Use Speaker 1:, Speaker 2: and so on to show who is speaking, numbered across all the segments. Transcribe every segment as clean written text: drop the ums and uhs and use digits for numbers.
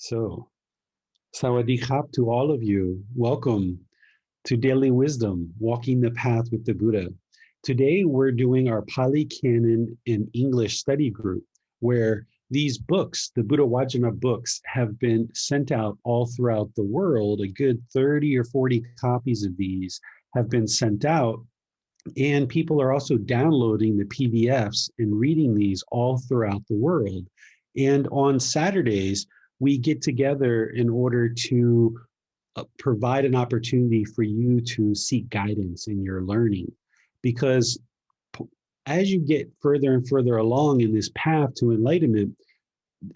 Speaker 1: So, Sawadee Khap to all of you. Welcome to Daily Wisdom, Walking the Path with the Buddha. Today, we're doing our Pali Canon in English study group, where these books, the Buddha Vajana books, have been sent out all throughout the world. A good 30 or 40 copies of these have been sent out. And people are also downloading the PDFs and reading these all throughout the world. And on Saturdays, we get together in order to provide an opportunity for you to seek guidance in your learning. Because as you get further and further along in this path to enlightenment,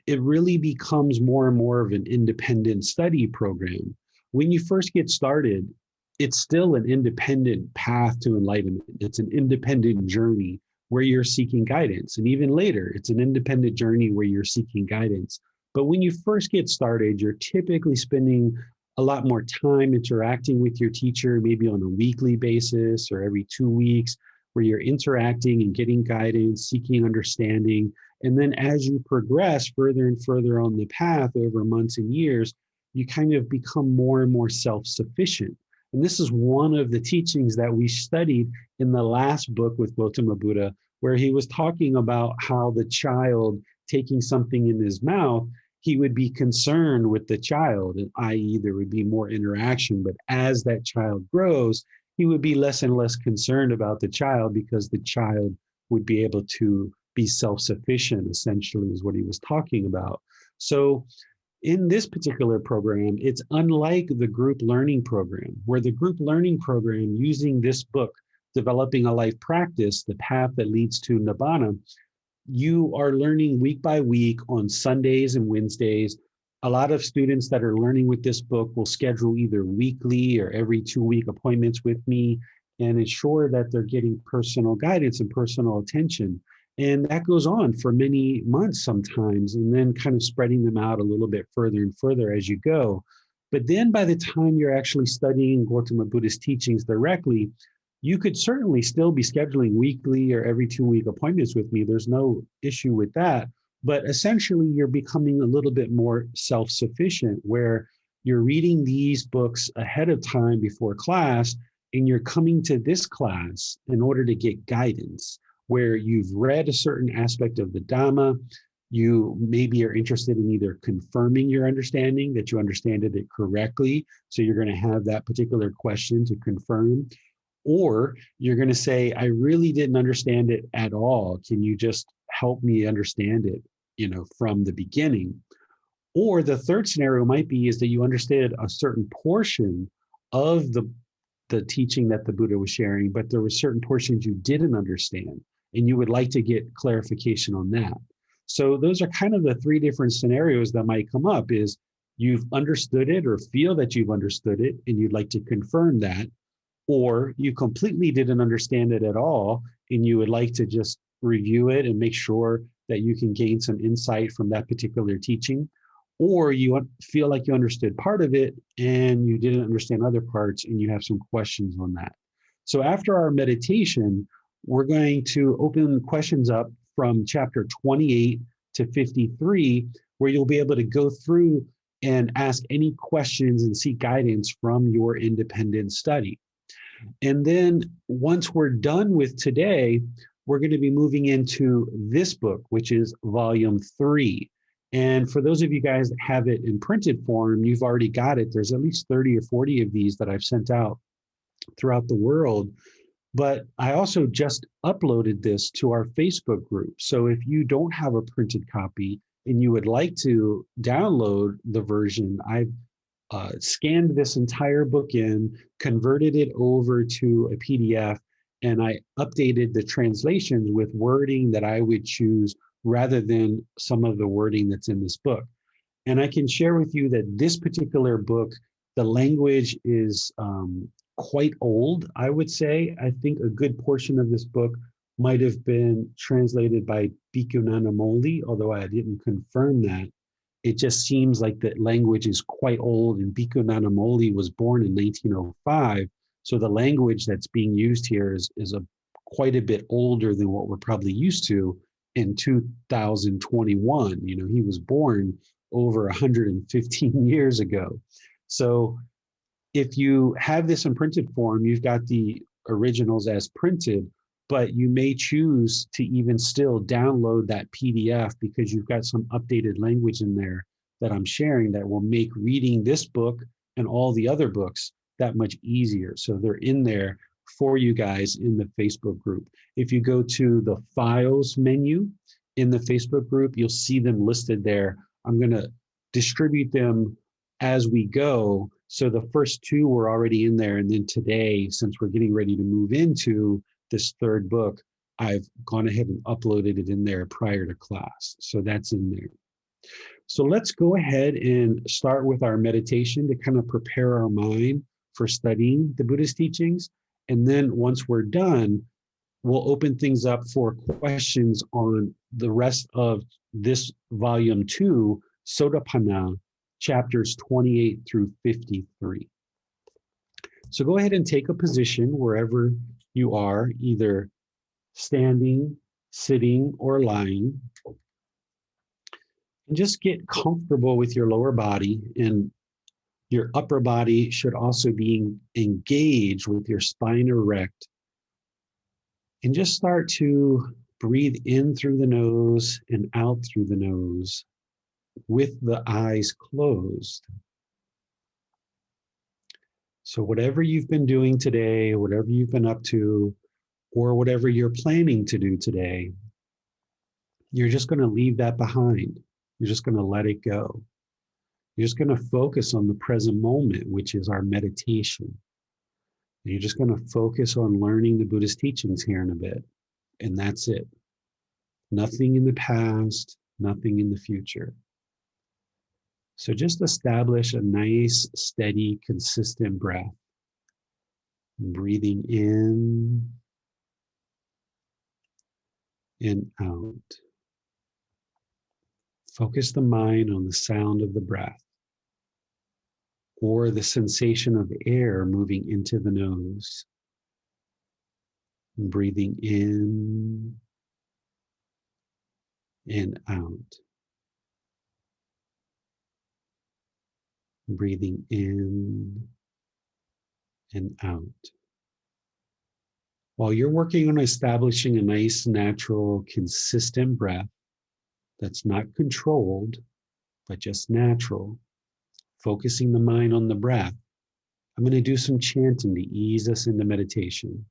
Speaker 1: it really becomes more and more of an independent study program. When you first get started, it's still an independent path to enlightenment. It's an independent journey where you're seeking guidance. And even later, it's an independent journey where you're seeking guidance. But when you first get started, you're typically spending a lot more time interacting with your teacher, maybe on a weekly basis or every 2 weeks, where you're interacting and getting guidance, seeking understanding. And then as you progress further and further on the path over months and years, you kind of become more and more self-sufficient. And this is one of the teachings that we studied in the last book with Gotama Buddha, where he was talking about how the child taking something in his mouth, he would be concerned with the child, i.e., there would be more interaction. But as that child grows, he would be less and less concerned about the child because the child would be able to be self-sufficient, essentially, is what he was talking about. So in this particular program, it's unlike the group learning program, where the group learning program, using this book, Developing a Life Practice, the path that leads to Nibbana, you are learning week by week on Sundays and Wednesdays. A lot of students that are learning with this book will schedule either weekly or every 2-week appointments with me and ensure that they're getting personal guidance and personal attention. And that goes on for many months sometimes, and then kind of spreading them out a little bit further and further as you go. But then by the time you're actually studying Gautama Buddha's teachings directly, you could certainly still be scheduling weekly or every 2-week appointments with me. There's no issue with that. But essentially, you're becoming a little bit more self-sufficient, where you're reading these books ahead of time before class, and you're coming to this class in order to get guidance, where you've read a certain aspect of the Dhamma. You maybe are interested in either confirming your understanding, that you understand it correctly. So you're going to have that particular question to confirm. Or you're going to say, I really didn't understand it at all. Can you just help me understand it, from the beginning? Or the third scenario might be is that you understood a certain portion of the teaching that the Buddha was sharing, but there were certain portions you didn't understand, and you would like to get clarification on that. So those are kind of the three different scenarios that might come up. Is you've understood it or feel that you've understood it, and you'd like to confirm that, or you completely didn't understand it at all, and you would like to just review it and make sure that you can gain some insight from that particular teaching, or you feel like you understood part of it and you didn't understand other parts and you have some questions on that. So after our meditation, we're going to open questions up from chapter 28 to 53, where you'll be able to go through and ask any questions and seek guidance from your independent study. And then once we're done with today, we're going to be moving into this book, which is volume 3. And for those of you guys that have it in printed form, you've already got it. There's at least 30 or 40 of these that I've sent out throughout the world. But I also just uploaded this to our Facebook group. So if you don't have a printed copy and you would like to download the version, I've scanned this entire book in, converted it over to a PDF, and I updated the translations with wording that I would choose rather than some of the wording that's in this book. And I can share with you that this particular book, the language is quite old, I would say. I think a good portion of this book might have been translated by Bhikkhu Nanamoli, although I didn't confirm that. It just seems like the language is quite old, and Bhikkhu Nanamoli was born in 1905. So the language that's being used here is quite a bit older than what we're probably used to in 2021. He was born over 115 years ago. So if you have this in printed form, you've got the originals as printed, but you may choose to even still download that PDF because you've got some updated language in there that I'm sharing that will make reading this book and all the other books that much easier. So they're in there for you guys in the Facebook group. If you go to the files menu in the Facebook group, you'll see them listed there. I'm going to distribute them as we go. So the first two were already in there. And then today, since we're getting ready to move into this third book, I've gone ahead and uploaded it in there prior to class. So that's in there. So let's go ahead and start with our meditation to kind of prepare our mind for studying the Buddhist teachings. And then once we're done, we'll open things up for questions on the rest of this volume 2, Sotapanna, chapters 28 through 53. So go ahead and take a position wherever you are, either standing, sitting, or lying. And just get comfortable with your lower body, and your upper body should also be engaged with your spine erect. And just start to breathe in through the nose and out through the nose with the eyes closed. So whatever you've been doing today, whatever you've been up to, or whatever you're planning to do today, you're just going to leave that behind. You're just going to let it go. You're just going to focus on the present moment, which is our meditation. And you're just going to focus on learning the Buddhist teachings here in a bit. And that's it. Nothing in the past, nothing in the future. So just establish a nice, steady, consistent breath. Breathing in and out. Focus the mind on the sound of the breath or the sensation of air moving into the nose. Breathing in and out. Breathing in and out. While you're working on establishing a nice, natural, consistent breath that's not controlled, but just natural, focusing the mind on the breath, I'm going to do some chanting to ease us into meditation.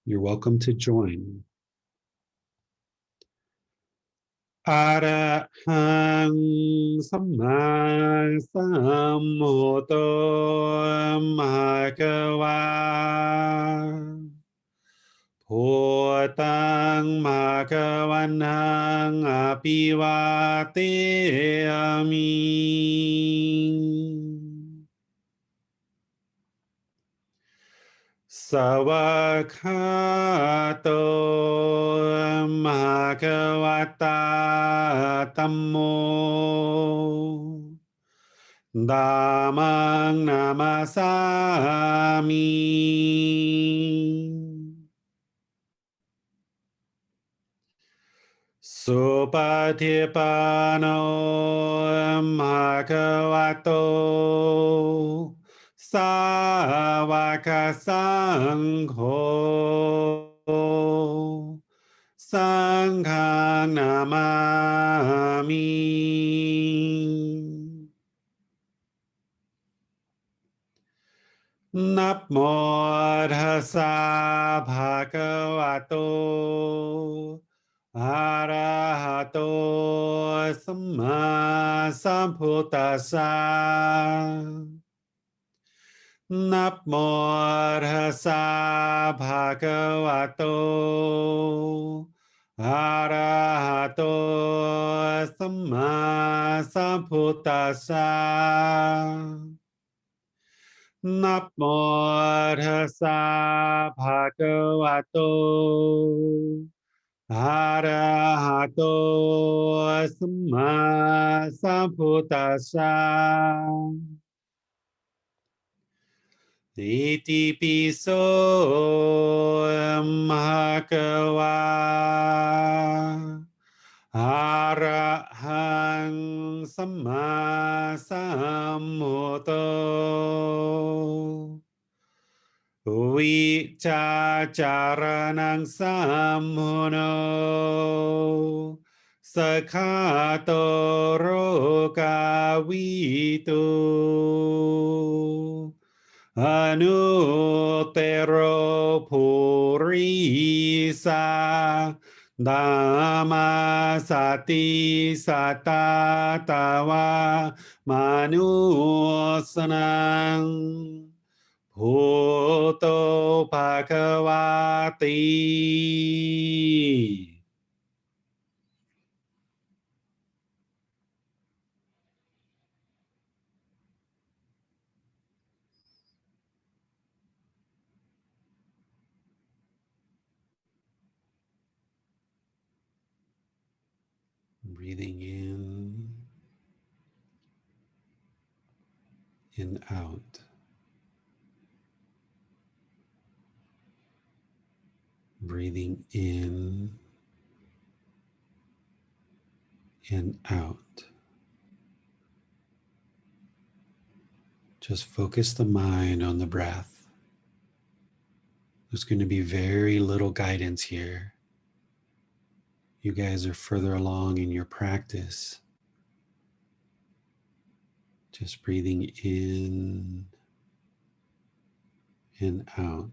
Speaker 1: You're welcome to join. Arahang Samma Sambuddho Bhagava Bhutang Bhagavanang Abhivateyami Savakhato Bhagavata Tammo Dhammang Namasami Supatipanno Bhagavato Savaka Sangho Sanghang Namami Namo Tassa Bhagavato Arahato Samma Sambuddhassa Namo Tassa Bhagavato Arahato Samma Sambuddhassa Namo Tassa Bhagavato Arahato Samma Sambuddhassa Iti piso Bhagava Arahang Samma Sambuddho Vichacharanang Sammuno Sakhato Rogavitu Anuttero Purisa Dhamma Sati Satatawa Manusanang Bhuto Bhagavati. Breathing in and out. Breathing in and out. Just focus the mind on the breath. There's going to be very little guidance here. You guys are further along in your practice. Just breathing in and out.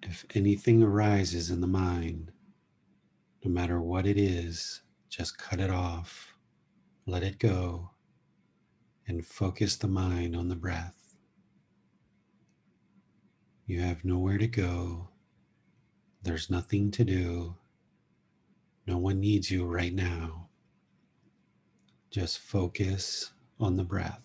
Speaker 1: If anything arises in the mind, no matter what it is, just cut it off, let it go, and focus the mind on the breath. You have nowhere to go. There's nothing to do. No one needs you right now. Just focus on the breath.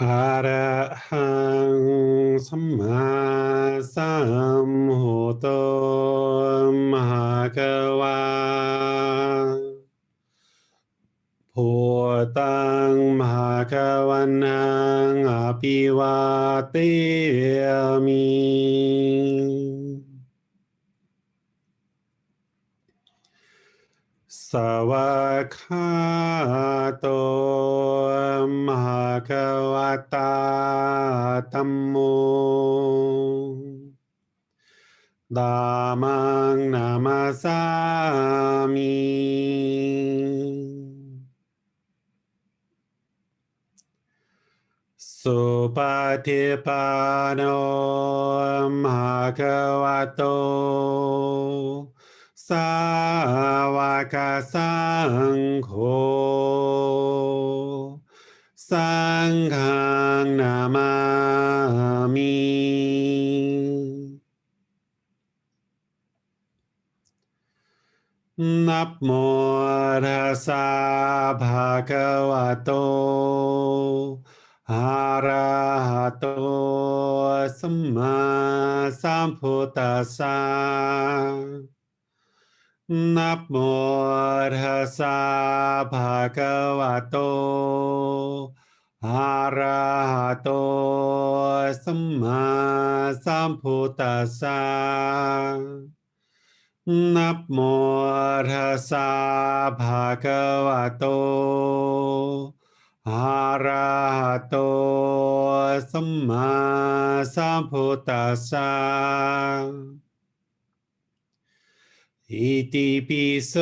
Speaker 1: อะระหังสัมมาสัมพุทโธมหาภควาพุทธังมหาภวันนังอภิวาเทมิ สวากขาโตมหาควตาธัมโมดามังนามาสามิสุปฏิปันโนมหาควโตสาวกสังโฆสังฆังนามามินะโมตัสสะภะคะวะโตอะระหะโตสัมมาสัมพุทธัสสะนะโมตัสสะภะคะวะโตอะระหะโตสัมมาสัมพุทธัสสะนะโมตัสสะภะคะวะโตอะระหะโตสัมมาสัมพุทธัสสะอิติปิโส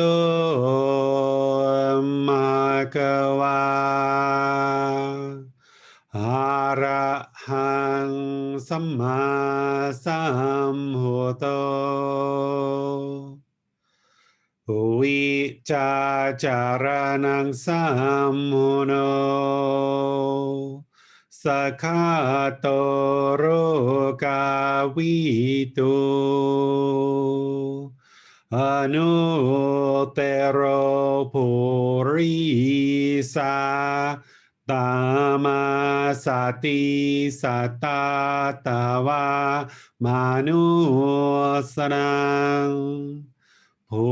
Speaker 1: มะคะวะอะระหังสัมมาสัมพุทโธวิจาจารนังสัมมุโนสัคขะโตโรกาวิตุอนุเตโรปุริสาตามาสติสัตตาตาวามานุสนังพุ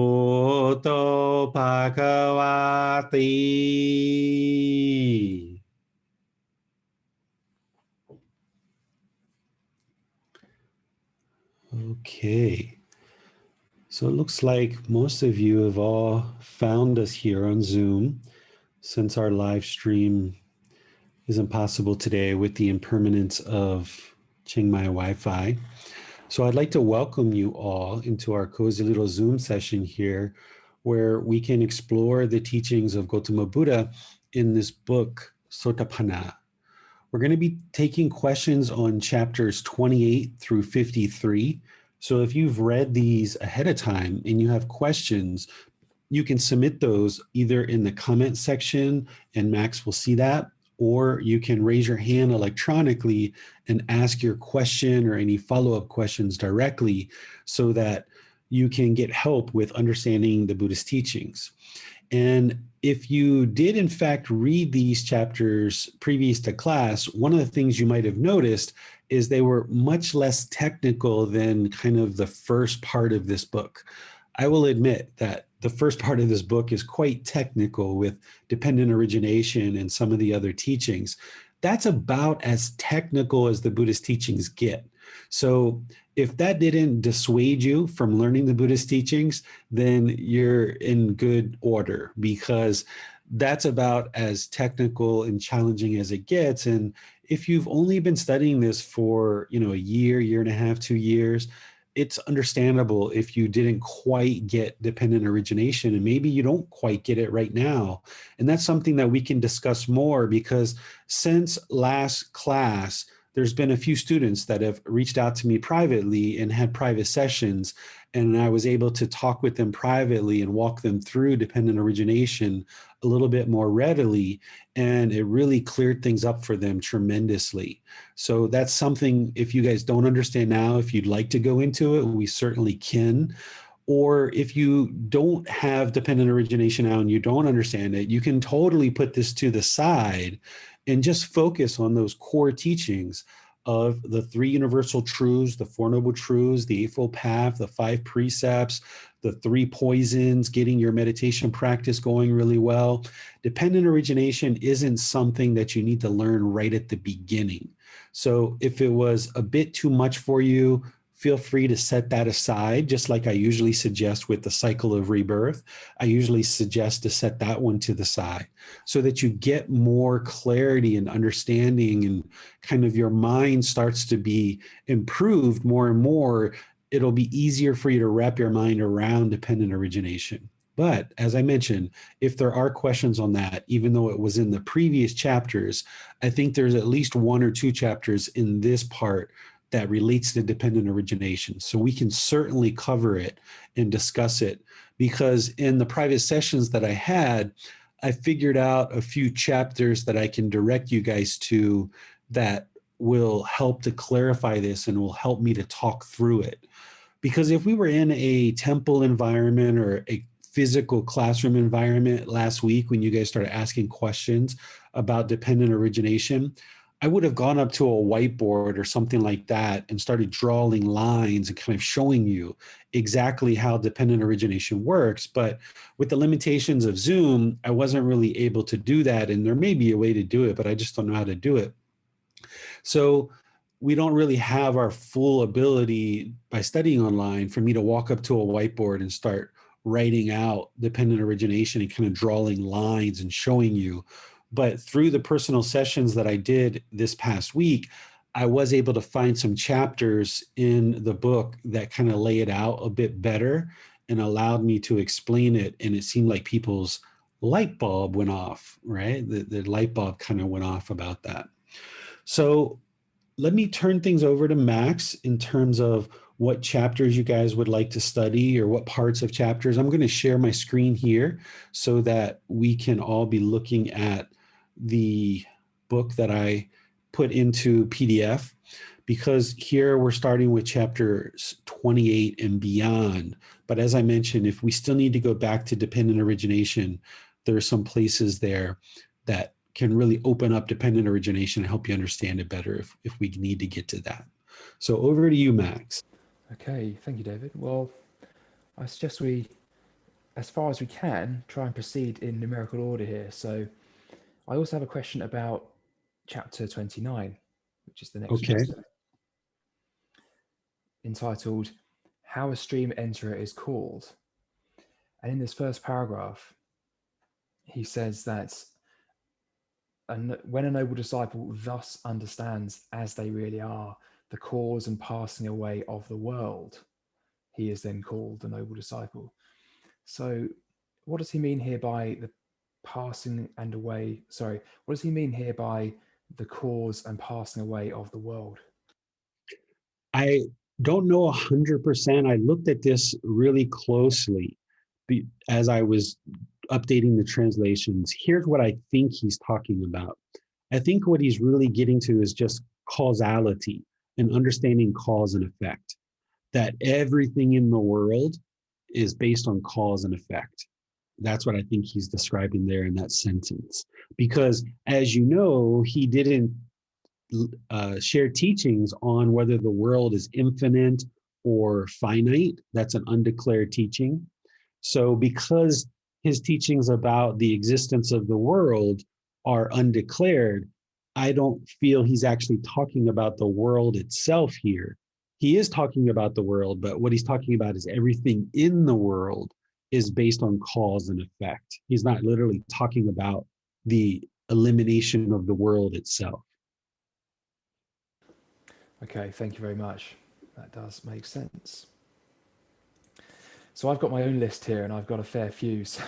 Speaker 1: ทโธภควาติ Okay, so it looks like most of you have all found us here on Zoom since our live stream isn't possible today with the impermanence of Chiang Mai Wi-Fi. So I'd like to welcome you all into our cozy little Zoom session here where we can explore the teachings of Gotama Buddha in this book, Sotapanna. We're going to be taking questions on chapters 28 through 53. So if you've read these ahead of time and you have questions, you can submit those either in the comment section and Max will see that, or you can raise your hand electronically and ask your question or any follow-up questions directly so that you can get help with understanding the Buddhist teachings. And if you did, in fact, read these chapters previous to class, one of the things you might have noticed is they were much less technical than kind of the first part of this book. I will admit that the first part of this book is quite technical with dependent origination and some of the other teachings. That's about as technical as the Buddhist teachings get. So if that didn't dissuade you from learning the Buddhist teachings, then you're in good order because that's about as technical and challenging as it gets. And if you've only been studying this for, a year and a half, 2 years, it's understandable if you didn't quite get dependent origination and maybe you don't quite get it right now. And that's something that we can discuss more because since last class, there's been a few students that have reached out to me privately and had private sessions, and I was able to talk with them privately and walk them through dependent origination a little bit more readily, and it really cleared things up for them tremendously. So that's something, if you guys don't understand now, if you'd like to go into it, we certainly can. Or if you don't have dependent origination now and you don't understand it, you can totally put this to the side and just focus on those core teachings of the three universal truths, the Four Noble Truths, the Eightfold Path, the five precepts, the three poisons, getting your meditation practice going really well. Dependent origination isn't something that you need to learn right at the beginning. So if it was a bit too much for you, feel free to set that aside, just like I usually suggest with the cycle of rebirth. I usually suggest to set that one to the side so that you get more clarity and understanding, and kind of your mind starts to be improved more and more. It'll be easier for you to wrap your mind around dependent origination. But as I mentioned, if there are questions on that, even though it was in the previous chapters, I think there's at least one or two chapters in this part that relates to dependent origination. So we can certainly cover it and discuss it, because in the private sessions that I had, I figured out a few chapters that I can direct you guys to that will help to clarify this and will help me to talk through it. Because if we were in a temple environment or a physical classroom environment last week when you guys started asking questions about dependent origination, I would have gone up to a whiteboard or something like that and started drawing lines and kind of showing you exactly how dependent origination works. But with the limitations of Zoom, I wasn't really able to do that. And there may be a way to do it, but I just don't know how to do it. So we don't really have our full ability by studying online for me to walk up to a whiteboard and start writing out dependent origination and kind of drawing lines and showing you. But through the personal sessions that I did this past week, I was able to find some chapters in the book that kind of lay it out a bit better and allowed me to explain it. And it seemed like people's light bulb went off, right? The light bulb kind of went off about that. So let me turn things over to Max in terms of what chapters you guys would like to study or what parts of chapters. I'm going to share my screen here so that we can all be looking at the book that I put into PDF, because here we're starting with chapters 28 and beyond. But as I mentioned, if we still need to go back to dependent origination, there are some places there that can really open up dependent origination and help you understand it better if we need to get to that. So over to you, Max.
Speaker 2: Okay, thank you, David. Well, I suggest we, as far as we can, try and proceed in numerical order here. So I also have a question about chapter 29, which is the next
Speaker 1: Okay.
Speaker 2: chapter, entitled How a Stream Enterer is Called. And in this first paragraph, he says that when a noble disciple thus understands as they really are the cause and passing away of the world, he is then called the noble disciple. So what does he mean here by the passing and away? Sorry, what does he mean here by the cause and passing away of the world?
Speaker 1: I don't know 100%. I looked at this really closely as I was updating the translations. Here's what I think he's talking about. I think what he's really getting to is just causality and understanding cause and effect, that everything in the world is based on cause and effect. That's what I think he's describing there in that sentence. Because as you know, he didn't share teachings on whether the world is infinite or finite. That's an undeclared teaching. So because his teachings about the existence of the world are undeclared, I don't feel he's actually talking about the world itself here. He is talking about the world, but what he's talking about is everything in the world is based on cause and effect. He's not literally talking about the elimination of the world itself.
Speaker 2: Okay, thank you very much. That does make sense. So I've got my own list here, and I've got a fair few. So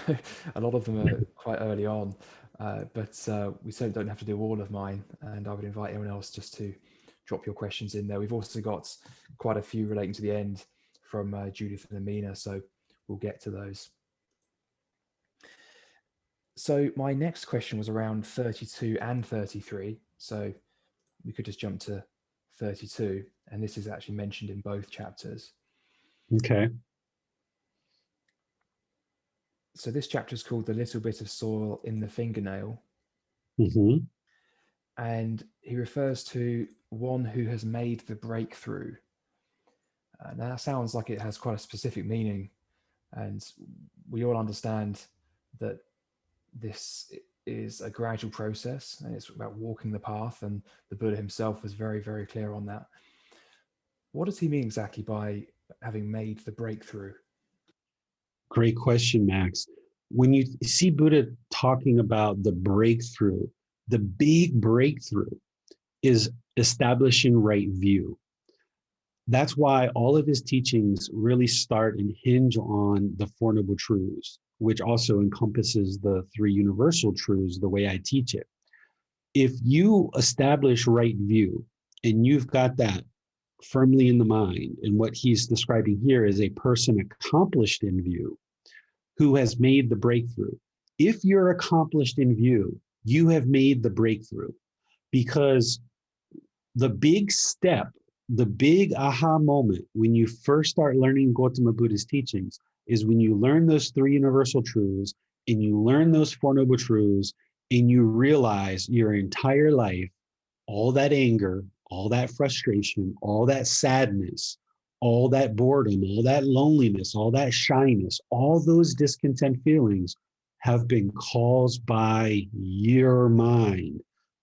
Speaker 2: a lot of them are quite early on, but we certainly don't have to do all of mine. And I would invite anyone else just to drop your questions in there. We've also got quite a few relating to the end from Judith and Amina, so we'll get to those. So my next question was around 32 and 33. So we could just jump to 32, and this is actually mentioned in both chapters.
Speaker 1: Okay.
Speaker 2: So this chapter is called The Little Bit of Soil in the Fingernail.
Speaker 1: Mm-hmm.
Speaker 2: and he refers to one who has made the breakthrough. Now that sounds like it has quite a specific meaning, and we all understand that this is a gradual process and it's about walking the path, and the Buddha himself was very, very clear on that. What does he mean exactly by having made the breakthrough?
Speaker 1: Great question, Max. When you see Buddha talking about the breakthrough, the big breakthrough is establishing right view. That's why all of his teachings really start and hinge on the Four Noble Truths, which also encompasses the three universal truths, the way I teach it. If you establish right view and you've got that firmly in the mind, and what he's describing here is a person accomplished in view who has made the breakthrough. If you're accomplished in view, you have made the breakthrough, because the big step, the big aha moment when you first start learning Gotama Buddha's teachings is when you learn those three universal truths and you learn those Four Noble Truths and you realize your entire life, all that anger, all that frustration, all that sadness, all that boredom, all that loneliness, all that shyness, all those discontent feelings have been caused by your mind,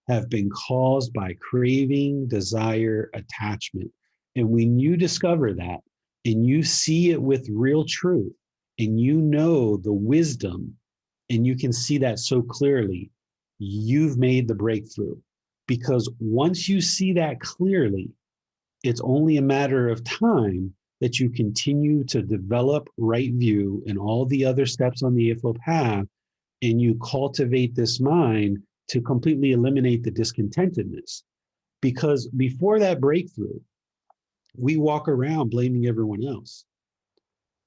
Speaker 1: have been caused by craving, desire, attachment. And when you discover that and you see it with real truth and you know the wisdom and you can see that so clearly, you've made the breakthrough. Because once you see that clearly, it's only a matter of time that you continue to develop right view and all the other steps on the Eightfold Path, and you cultivate this mind to completely eliminate the discontentedness. Because before that breakthrough, we walk around blaming everyone else.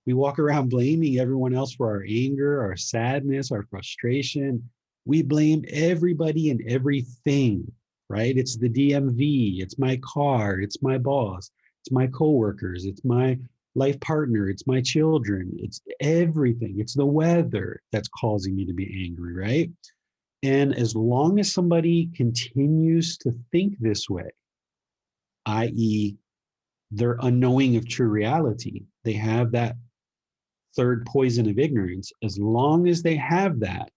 Speaker 1: We walk around blaming everyone else for our anger, our sadness, our frustration. We blame everybody and everything, right? It's the DMV, it's my car, it's my boss, it's my coworkers, it's my life partner, it's my children, it's everything. It's the weather that's causing me to be angry, right? And as long as somebody continues to think this way, i.e., they're unknowing of true reality, they have that third poison of ignorance. As long as they have that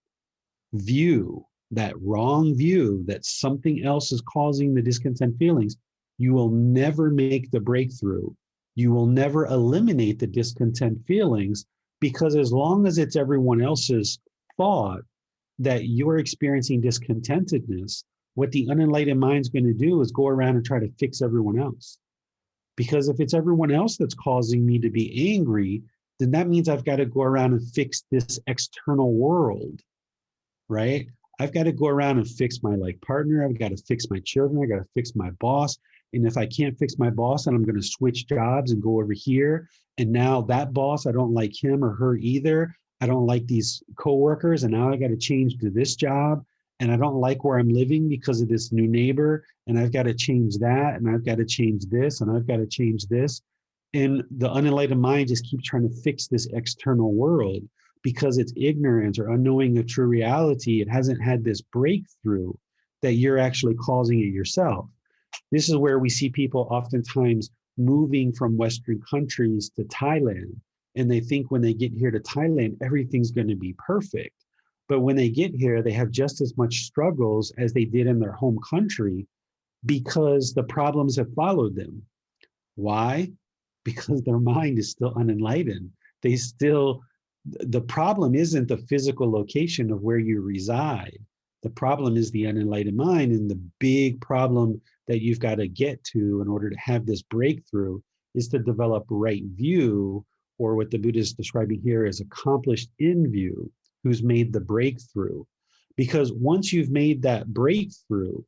Speaker 1: view, that wrong view that something else is causing the discontent feelings, you will never make the breakthrough. You will never eliminate the discontent feelings, because as long as it's everyone else's fault that you're experiencing discontentedness, what the unenlightened mind's going to do is go around and try to fix everyone else. Because if it's everyone else that's causing me to be angry, then that means I've got to go around and fix this external world, right? I've got to go around and fix my life partner. I've got to fix my children. I got to fix my boss. And if I can't fix my boss, then I'm going to switch jobs and go over here. And now that boss, I don't like him or her either. I don't like these coworkers. And now I got to change to this job. And I don't like where I'm living because of this new neighbor. And I've got to change that. And I've got to change this. And I've got to change this. And the unenlightened mind just keeps trying to fix this external world because it's ignorance or unknowing of true reality. It hasn't had this breakthrough that you're actually causing it yourself. This is where we see people oftentimes moving from Western countries to Thailand. And they think when they get here to Thailand, everything's going to be perfect. But when they get here, they have just as much struggles as they did in their home country because the problems have followed them. Why? Because their mind is still unenlightened. The problem isn't the physical location of where you reside. The problem is the unenlightened mind, and the big problem that you've got to get to in order to have this breakthrough is to develop right view, or what the Buddha is describing here as accomplished in view, who's made the breakthrough. Because once you've made that breakthrough,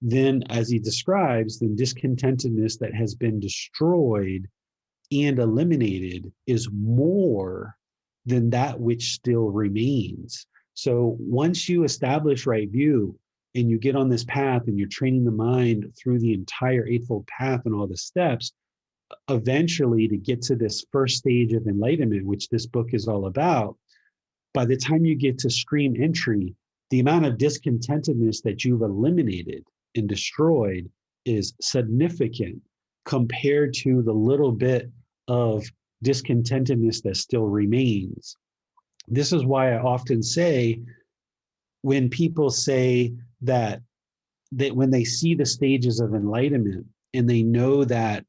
Speaker 1: then as he describes, the discontentedness that has been destroyed and eliminated is more than that which still remains. So once you establish right view and you get on this path and you're training the mind through the entire Eightfold Path and all the steps, eventually to get to this first stage of enlightenment, which this book is all about, by the time you get to stream entry, the amount of discontentedness that you've eliminated and destroyed is significant compared to the little bit of discontentedness that still remains. This is why I often say, when people say that when they see the stages of enlightenment and they know that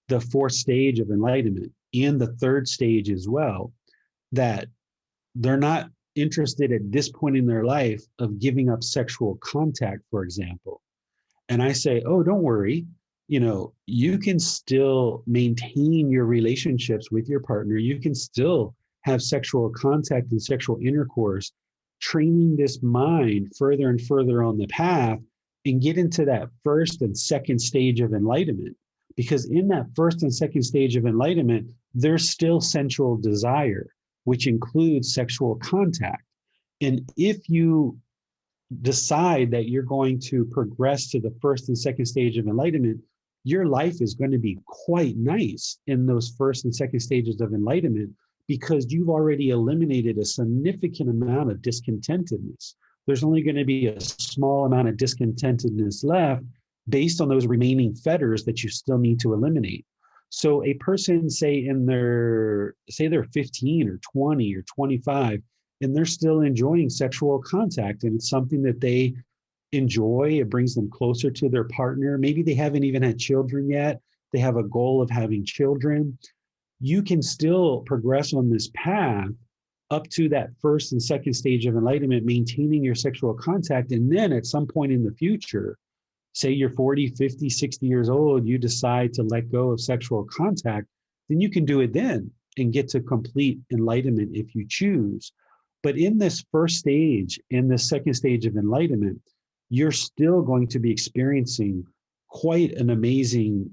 Speaker 1: the fourth stage of enlightenment and the third stage as well, that they're not interested at this point in their life of giving up sexual contact, for example. And I say, oh, don't worry. You can still maintain your relationships with your partner. You can still have sexual contact and sexual intercourse, training this mind further and further on the path and get into that first and second stage of enlightenment. Because in that first and second stage of enlightenment, there's still sensual desire, which includes sexual contact. And if you decide that you're going to progress to the first and second stage of enlightenment, your life is going to be quite nice in those first and second stages of enlightenment, because you've already eliminated a significant amount of discontentedness. There's only going to be a small amount of discontentedness left based on those remaining fetters that you still need to eliminate. So a person, say they're 15 or 20 or 25, and they're still enjoying sexual contact, and it's something that they enjoy. It brings them closer to their partner. Maybe they haven't even had children yet. They have a goal of having children. You can still progress on this path up to that first and second stage of enlightenment, maintaining your sexual contact. And then at some point in the future, say you're 40, 50, 60 years old, you decide to let go of sexual contact, then you can do it then and get to complete enlightenment if you choose. But in this first stage, in the second stage of enlightenment, you're still going to be experiencing quite an amazing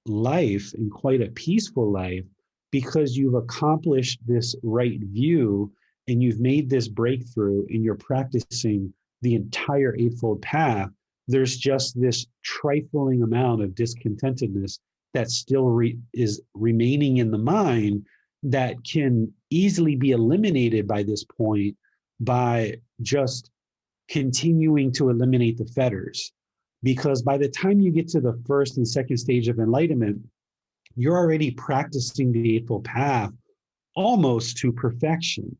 Speaker 1: life and quite a peaceful life, because you've accomplished this right view and you've made this breakthrough and you're practicing the entire Eightfold Path. There's just this trifling amount of discontentedness that still is remaining in the mind that can easily be eliminated by this point by just continuing to eliminate the fetters. Because by the time you get to the first and second stage of enlightenment, you're already practicing the Eightfold Path almost to perfection,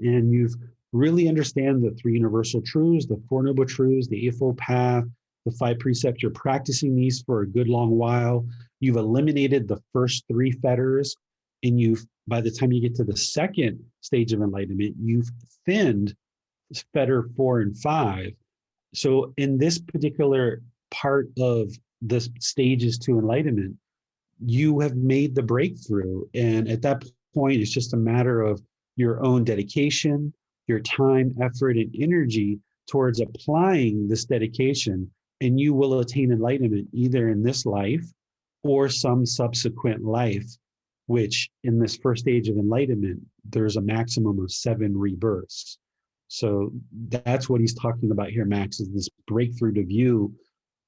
Speaker 1: And you've really understand the three universal truths, the Four Noble Truths, the Eightfold Path, the five precepts. You're practicing these for a good long while. You've eliminated the first three fetters, and by the time you get to the second stage of enlightenment, you've thinned fetter 4 and 5. So in this particular part of the stages to enlightenment, you have made the breakthrough. And at that point, it's just a matter of your own dedication, your time, effort, and energy towards applying this dedication, and you will attain enlightenment either in this life or some subsequent life, which in this first stage of enlightenment, there's a maximum of 7 rebirths. So that's what he's talking about here, Max, is this breakthrough to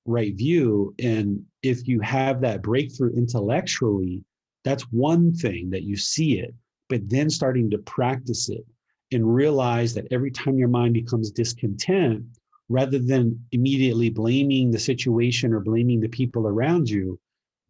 Speaker 1: right view. And if you have that breakthrough intellectually, that's one thing that you see it, but then starting to practice it and realize that every time your mind becomes discontent, rather than immediately blaming the situation or blaming the people around you,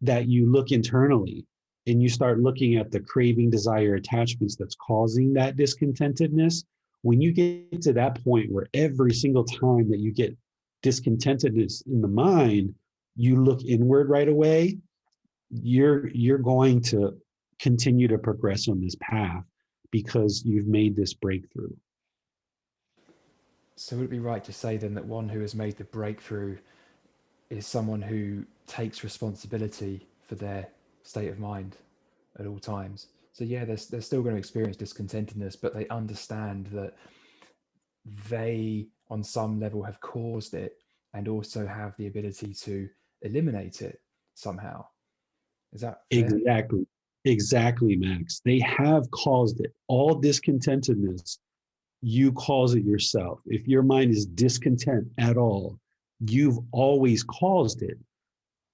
Speaker 1: that you look internally and you start looking at the craving, desire, attachments that's causing that discontentedness. When you get to that point where every single time that you get discontentedness in the mind, you look inward right away, you're going to continue to progress on this path because you've made this breakthrough.
Speaker 2: So would it be right to say then that one who has made the breakthrough is someone who takes responsibility for their state of mind at all times? So yeah, they're still going to experience discontentedness, but they understand that they on some level have caused it and also have the ability to eliminate it somehow. Is that fair?
Speaker 1: Exactly, Max. They have caused it. All discontentedness, you cause it yourself. If your mind is discontent at all, you've always caused it.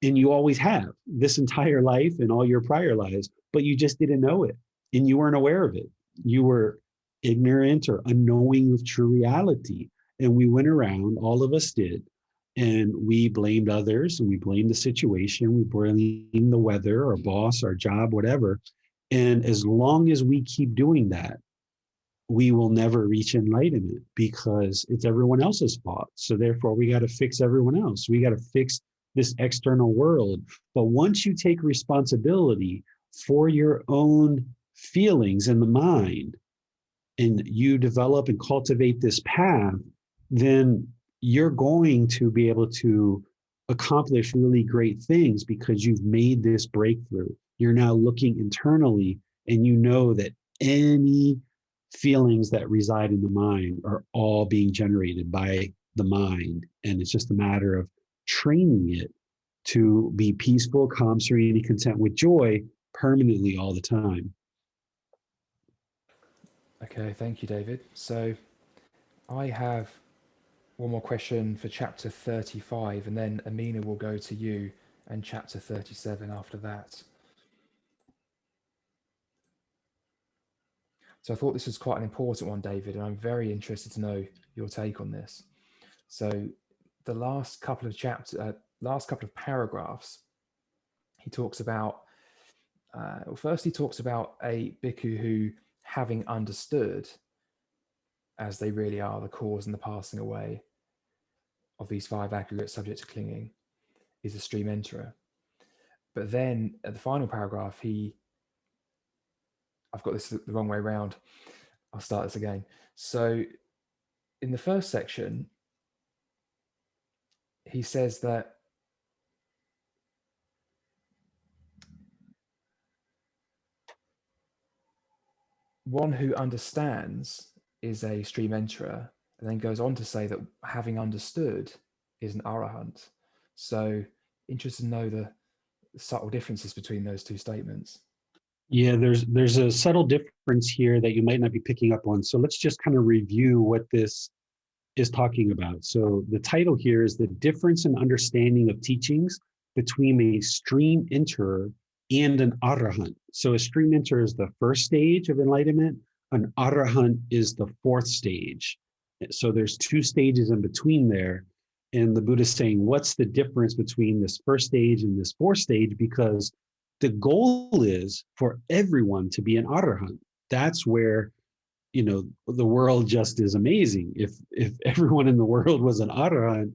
Speaker 1: And you always have this entire life and all your prior lives, but you just didn't know it and you weren't aware of it. You were ignorant or unknowing of true reality. And we went around, all of us did, and we blamed others and we blamed the situation. We blamed the weather, our boss, our job, whatever. And as long as we keep doing that, we will never reach enlightenment because it's everyone else's fault. So therefore, we got to fix everyone else. We got to fix this external world. But once you take responsibility for your own feelings in the mind and you develop and cultivate this path, then you're going to be able to accomplish really great things because you've made this breakthrough. You're now looking internally and you know that any feelings that reside in the mind are all being generated by the mind. And it's just a matter of training it to be peaceful, calm, serene, and content with joy permanently all the time.
Speaker 2: Okay, thank you, David. So I have one more question for chapter 35, and then Amina will go to you and chapter 37 after that. So I thought this was quite an important one, David, and I'm very interested to know your take on this. So the last couple of paragraphs, he talks about, first he talks about a bhikkhu who, having understood as they really are the cause and the passing away of these five aggregate subjects of clinging, is a stream enterer. But then at the final paragraph, I've got this the wrong way around. I'll start this again. So in the first section, he says that one who understands is a stream enterer, and then goes on to say that having understood is an arahant. So interested to know the subtle differences between those two statements.
Speaker 1: Yeah, there's a subtle difference here that you might not be picking up on. So let's just kind of review what this is talking about. So the title here is the difference in understanding of teachings between a stream enterer and an arahant. So a stream enterer is the first stage of enlightenment. An arahant is the fourth stage. So there's two stages in between there. And the Buddha is saying, what's the difference between this first stage and this fourth stage? Because the goal is for everyone to be an arahant. That's where, you know, the world just is amazing. If everyone in the world was an arahant,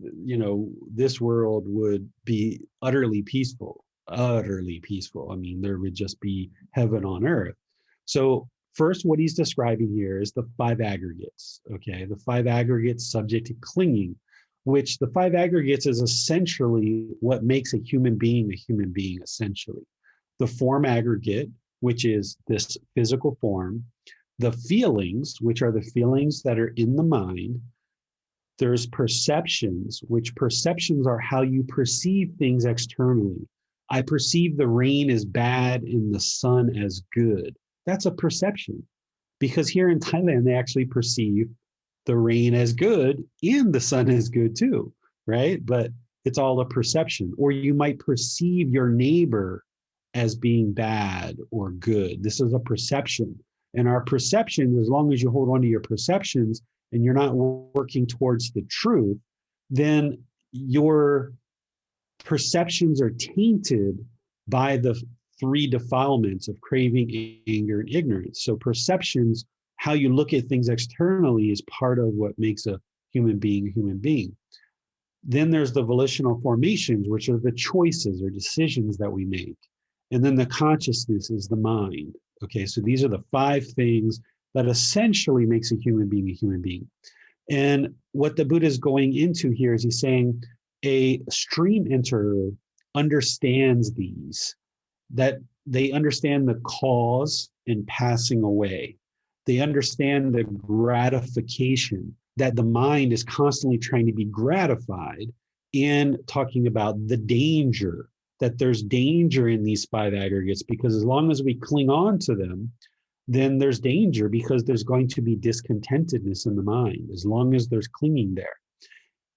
Speaker 1: you know, this world would be utterly peaceful, utterly peaceful. I mean, there would just be heaven on earth. So first, what he's describing here is the five aggregates, okay? The five aggregates subject to clinging, which the five aggregates is essentially what makes a human being, essentially. The form aggregate, which is this physical form, the feelings, which are the feelings that are in the mind. There's perceptions, which perceptions are how you perceive things externally. I perceive the rain as bad and the sun as good. That's a perception. Because here in Thailand, they actually perceive the rain as good and the sun as good too, right? But it's all a perception. Or you might perceive your neighbor as being bad or good. This is a perception. And our perceptions, as long as you hold on to your perceptions and you're not working towards the truth, then your perceptions are tainted by the three defilements of craving, anger, and ignorance. So perceptions, how you look at things externally, is part of what makes a human being a human being. Then there's the volitional formations, which are the choices or decisions that we make. And then the consciousness is the mind. Okay, so these are the five things that essentially makes a human being a human being. And what the Buddha is going into here is he's saying a stream enterer understands these, that they understand the cause and passing away. They understand the gratification, that the mind is constantly trying to be gratified, and talking about the danger, that there's danger in these five aggregates, because as long as we cling on to them, then there's danger, because there's going to be discontentedness in the mind as long as there's clinging there.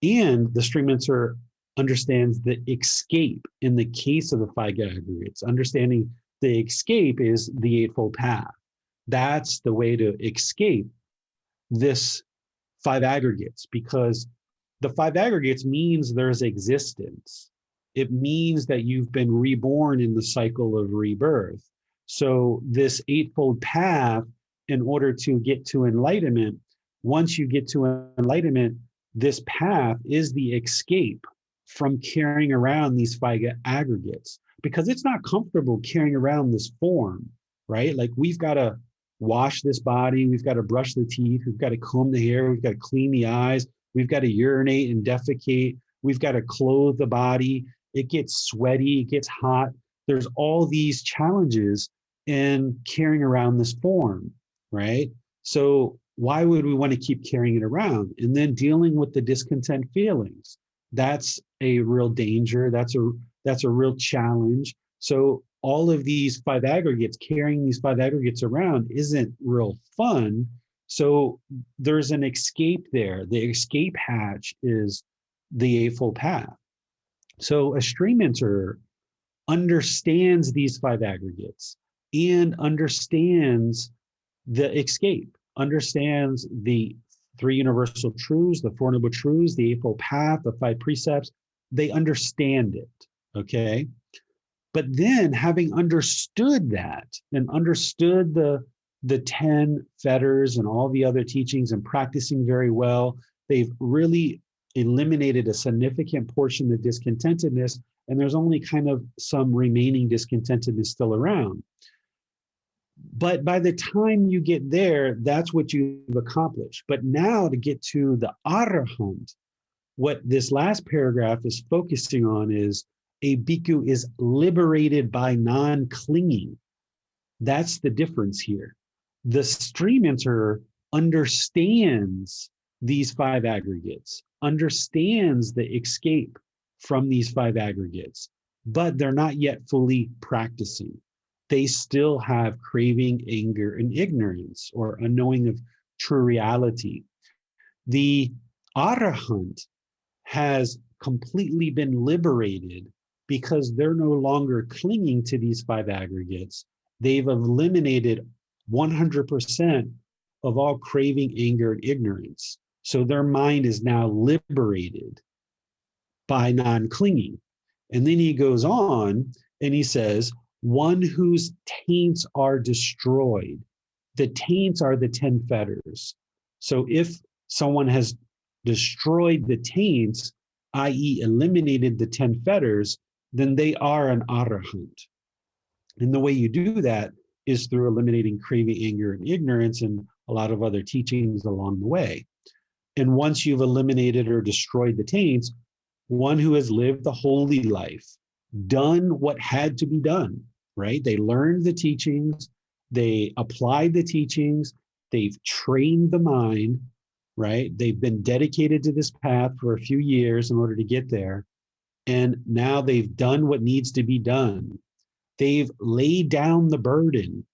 Speaker 1: And the stream enterer understands the escape in the case of the five aggregates. Understanding the escape is the Eightfold Path. That's the way to escape this five aggregates, because the five aggregates means there's existence. It means that you've been reborn in the cycle of rebirth. So this eightfold path, in order to get to enlightenment, once you get to enlightenment, this path is the escape from carrying around these five aggregates, because it's not comfortable carrying around this form, right? Like, we've got to wash this body, we've got to brush the teeth, we've got to comb the hair, we've got to clean the eyes, we've got to urinate and defecate, we've got to clothe the body. It gets sweaty, it gets hot. There's all these challenges in carrying around this form, right? So why would we want to keep carrying it around? And then dealing with the discontent feelings. That's a real danger. That's a real challenge. So all of these five aggregates, carrying these five aggregates around isn't real fun. So there's an escape there. The escape hatch is the Eightfold Path. So a stream enterer understands these five aggregates and understands the escape, understands the three universal truths, the Four Noble Truths, the Eightfold Path, the five precepts. They understand it, okay? But then, having understood that and understood the 10 fetters and all the other teachings and practicing very well, they've really eliminated a significant portion of discontentedness, and there's only kind of some remaining discontentedness still around. But by the time you get there, that's what you've accomplished. But now, to get to the Arahant, what this last paragraph is focusing on is a bhikkhu is liberated by non-clinging. That's the difference here. The stream enterer understands these five aggregates, understands the escape from these five aggregates, but they're not yet fully practicing. They still have craving, anger, and ignorance, or unknowing of true reality. The Arahant has completely been liberated because they're no longer clinging to these five aggregates. They've eliminated 100% of all craving, anger, and ignorance. So their mind is now liberated by non-clinging. And then he goes on and he says, one whose taints are destroyed. The taints are the 10 fetters. So if someone has destroyed the taints, i.e. eliminated the 10 fetters, then they are an arahant. And the way you do that is through eliminating craving, anger, and ignorance, and a lot of other teachings along the way. And once you've eliminated or destroyed the taints, one who has lived the holy life, done what had to be done, right? They learned the teachings, they applied the teachings, they've trained the mind, right? They've been dedicated to this path for a few years in order to get there. And now they've done what needs to be done. They've laid down the burden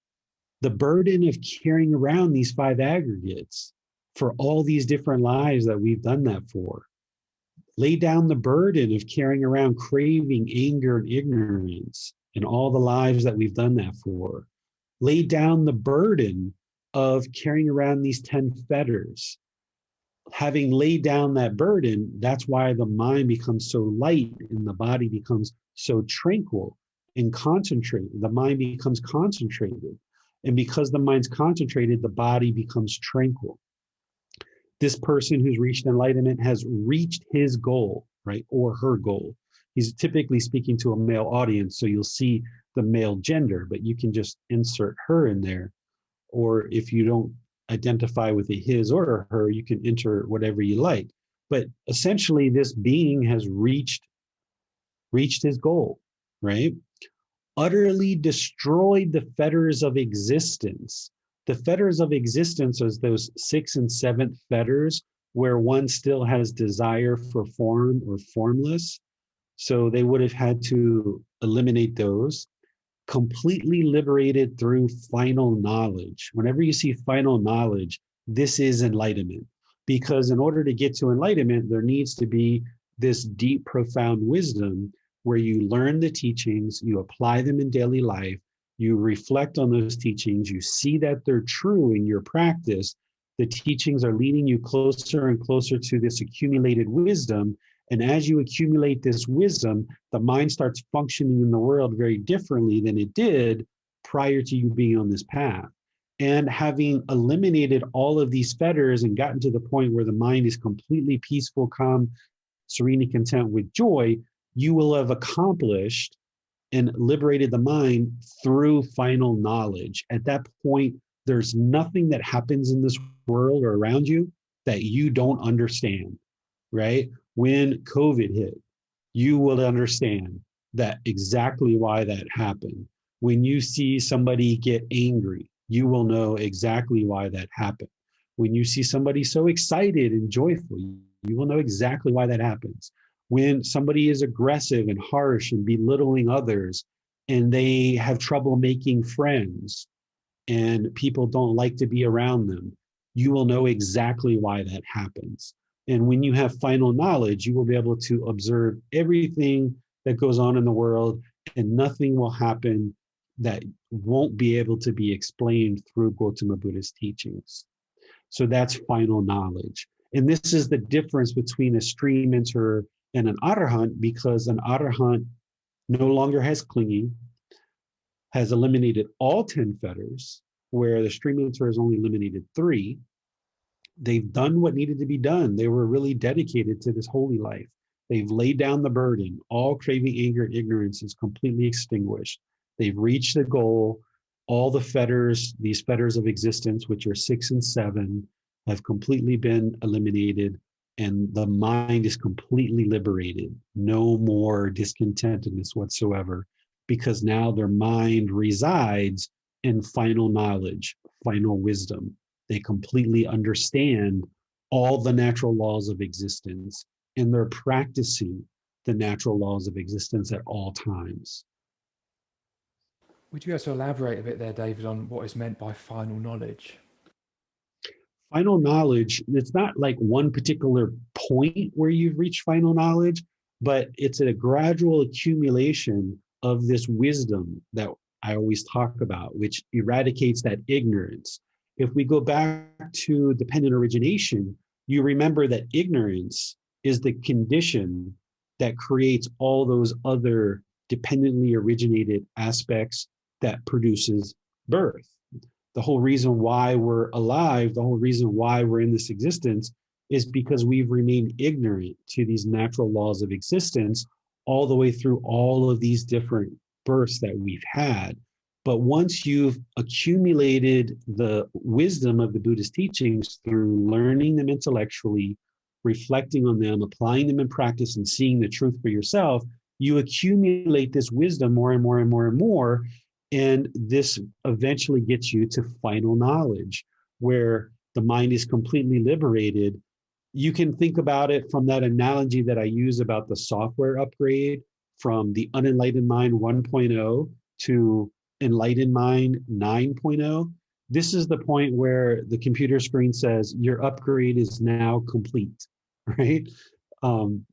Speaker 1: of carrying around these five aggregates for all these different lives that we've done that for. Lay down the burden of carrying around craving, anger, and ignorance in all the lives that we've done that for. Lay down the burden of carrying around these 10 fetters. Having laid down that burden, that's why the mind becomes so light and the body becomes so tranquil and concentrated. The mind becomes concentrated. And because the mind's concentrated, the body becomes tranquil. This person who's reached enlightenment has reached his goal, right? Or her goal. He's typically speaking to a male audience, so you'll see the male gender, but you can just insert her in there. Or if you don't identify with a his or a her, you can enter whatever you like. But essentially, this being has reached his goal, right? Utterly destroyed the fetters of existence. The fetters of existence are those 6th and 7th fetters where one still has desire for form or formless. So they would have had to eliminate those. Completely liberated through final knowledge. Whenever you see final knowledge, this is enlightenment. Because in order to get to enlightenment, there needs to be this deep, profound wisdom where you learn the teachings, you apply them in daily life, you reflect on those teachings, you see that they're true in your practice, The teachings are leading you closer and closer to this accumulated wisdom. And as you accumulate this wisdom, the mind starts functioning in the world very differently than it did prior to you being on this path. And having eliminated all of these fetters and gotten to the point where the mind is completely peaceful, calm, serene, and content with joy, you will have accomplished and liberated the mind through final knowledge. At that point, there's nothing that happens in this world or around you that you don't understand, right? When COVID hit, you will understand that exactly why that happened. When you see somebody get angry, you will know exactly why that happened. When you see somebody so excited and joyful, you will know exactly why that happens. When somebody is aggressive and harsh and belittling others, and they have trouble making friends, and people don't like to be around them, you will know exactly why that happens. And when you have final knowledge, you will be able to observe everything that goes on in the world, and nothing will happen that won't be able to be explained through Gotama Buddha's teachings. So that's final knowledge. And this is the difference between a stream enterer and an arahant, because an arahant no longer has clinging, has eliminated all 10 fetters, where the stream enterer has only eliminated 3. They've done what needed to be done. They were really dedicated to this holy life. They've laid down the burden. All craving, anger, and ignorance is completely extinguished. They've reached the goal. All the fetters, these fetters of existence, which are 6 and 7, have completely been eliminated, and the mind is completely liberated. No more discontentedness whatsoever, because now their mind resides in final knowledge, final wisdom. They completely understand all the natural laws of existence, and they're practicing the natural laws of existence at all times.
Speaker 2: Would you be able to elaborate a bit there, David, on what is meant by final knowledge?
Speaker 1: Final knowledge, it's not like one particular point where you've reached final knowledge, but it's a gradual accumulation of this wisdom that I always talk about, which eradicates that ignorance. If we go back to dependent origination, you remember that ignorance is the condition that creates all those other dependently originated aspects that produces birth. The whole reason why we're alive, the whole reason why we're in this existence, is because we've remained ignorant to these natural laws of existence all the way through all of these different births that we've had. But once you've accumulated the wisdom of the Buddhist teachings through learning them intellectually, reflecting on them, applying them in practice, and seeing the truth for yourself, you accumulate this wisdom more and more and more and more. And this eventually gets you to final knowledge, where the mind is completely liberated. You can think about it from that analogy that I use about the software upgrade from the unenlightened mind 1.0 to enlightened mind 9.0. This is the point where the computer screen says your upgrade is now complete, right?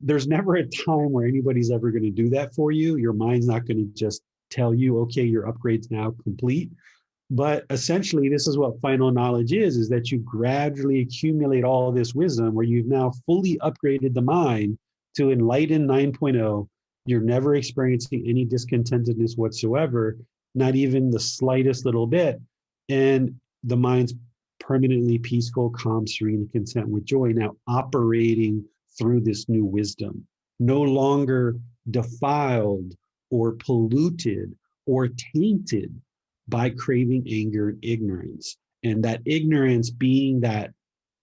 Speaker 1: There's never a time where anybody's ever going to do that for you. Your mind's not going to just tell you, okay, your upgrade's now complete. But essentially, this is what final knowledge is that you gradually accumulate all of this wisdom where you've now fully upgraded the mind to enlightened 9.0. You're never experiencing any discontentedness whatsoever, not even the slightest little bit. And the mind's permanently peaceful, calm, serene, and content with joy, now operating through this new wisdom, no longer defiled or polluted or tainted by craving, anger, and ignorance. And that ignorance being that,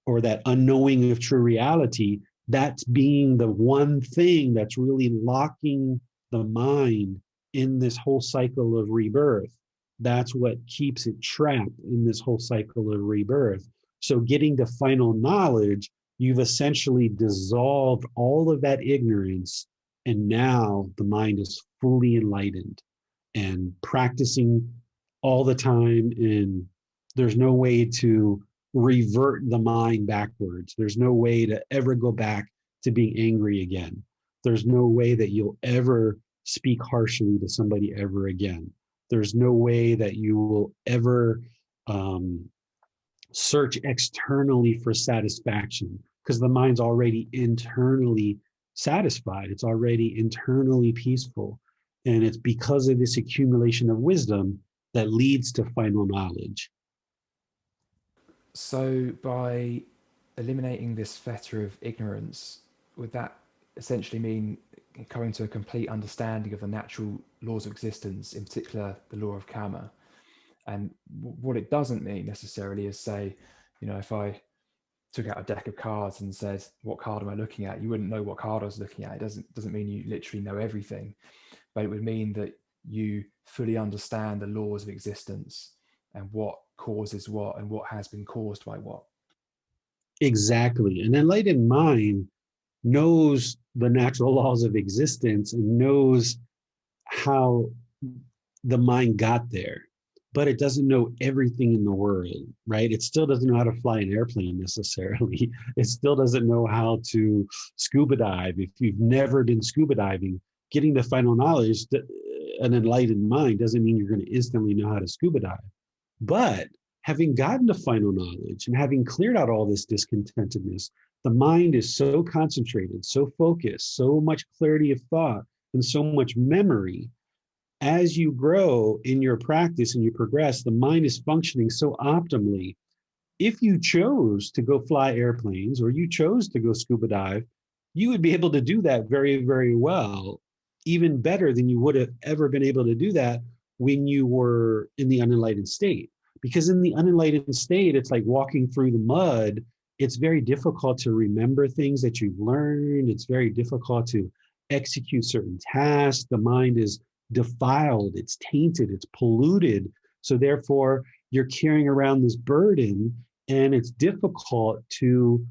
Speaker 1: or that unknowing of true reality, that's being the one thing that's really locking the mind in this whole cycle of rebirth. That's what keeps it trapped in this whole cycle of rebirth. So getting to final knowledge, you've essentially dissolved all of that ignorance, and now the mind is fully enlightened and practicing all the time. And there's no way to revert the mind backwards. There's no way to ever go back to being angry again. There's no way that you'll ever speak harshly to somebody ever again. There's no way that you will ever search externally for satisfaction, because the mind's already internally satisfied. It's already internally peaceful. And it's because of this accumulation of wisdom that leads to final knowledge.
Speaker 2: So, by eliminating this fetter of ignorance, would that essentially mean coming to a complete understanding of the natural laws of existence, in particular the law of karma? And what it doesn't mean necessarily is, say, if I took out a deck of cards and said, "What card am I looking at?" You wouldn't know what card I was looking at. It doesn't mean you literally know everything, but it would mean that you fully understand the laws of existence and what causes what and what has been caused by what.
Speaker 1: Exactly. An enlightened mind knows the natural laws of existence and knows how the mind got there, but it doesn't know everything in the world, right? It still doesn't know how to fly an airplane necessarily. It still doesn't know how to scuba dive. If you've never been scuba diving, getting the final knowledge, an enlightened mind doesn't mean you're going to instantly know how to scuba dive. But having gotten the final knowledge and having cleared out all this discontentedness, the mind is so concentrated, so focused, so much clarity of thought, and so much memory. As you grow in your practice and you progress, the mind is functioning so optimally. If you chose to go fly airplanes or you chose to go scuba dive, you would be able to do that very, very well, even better than you would have ever been able to do that when you were in the unenlightened state. Because in the unenlightened state, it's like walking through the mud. It's very difficult to remember things that you've learned. It's very difficult to execute certain tasks. The mind is defiled, it's tainted, it's polluted. So therefore, you're carrying around this burden, and it's difficult to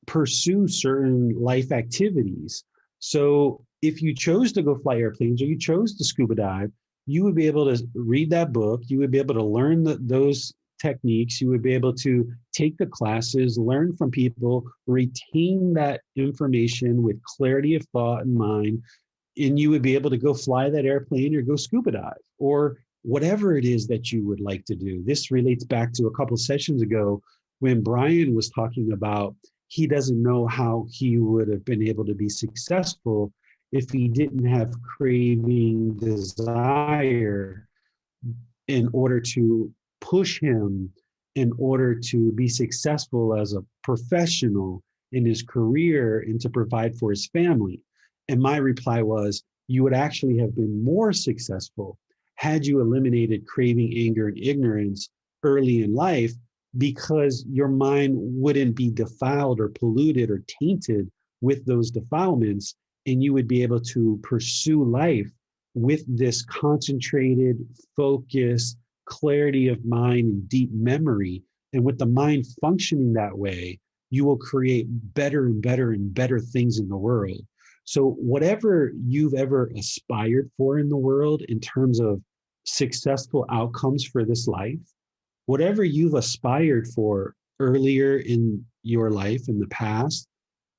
Speaker 1: pursue certain life activities. So if you chose to go fly airplanes or you chose to scuba dive, you would be able to read that book, you would be able to learn those techniques, you would be able to take the classes, learn from people, retain that information with clarity of thought and mind, and you would be able to go fly that airplane or go scuba dive or whatever it is that you would like to do. This relates back to a couple of sessions ago when Brian was talking about he doesn't know how he would have been able to be successful if he didn't have craving, desire in order to push him in order to be successful as a professional in his career and to provide for his family. And my reply was, you would actually have been more successful had you eliminated craving, anger, and ignorance early in life, because your mind wouldn't be defiled or polluted or tainted with those defilements. And you would be able to pursue life with this concentrated, focused, clarity of mind and deep memory. And with the mind functioning that way, you will create better and better and better things in the world. So whatever you've ever aspired for in the world in terms of successful outcomes for this life, whatever you've aspired for earlier in your life in the past,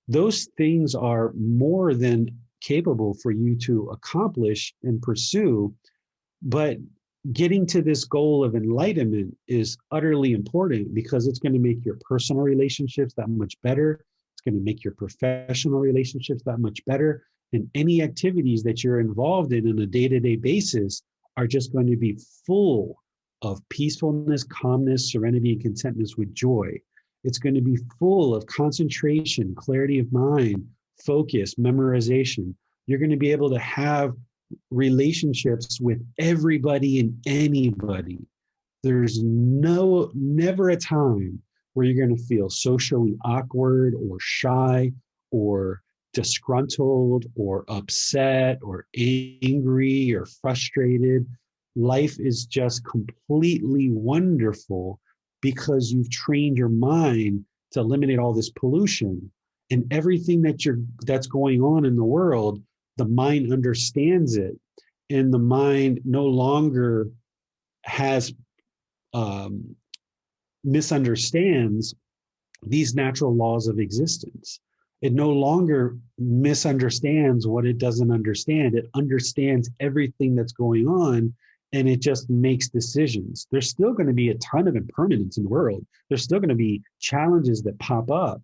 Speaker 1: those things are more than capable for you to accomplish and pursue. But getting to this goal of enlightenment is utterly important because it's going to make your personal relationships that much better. It's going to make your professional relationships that much better. And any activities that you're involved in on a day-to-day basis are just going to be full of peacefulness, calmness, serenity, and contentness with joy. It's going to be full of concentration, clarity of mind, focus, memorization. You're going to be able to have relationships with everybody and anybody. There's never a time where you're going to feel socially awkward or shy or disgruntled or upset or angry or frustrated. Life is just completely wonderful because you've trained your mind to eliminate all this pollution, and everything that's going on in the world, the mind understands it, and the mind no longer has misunderstands these natural laws of existence. It no longer misunderstands what it doesn't understand. It understands everything that's going on, and it just makes decisions. There's still going to be a ton of impermanence in the world. There's still going to be challenges that pop up,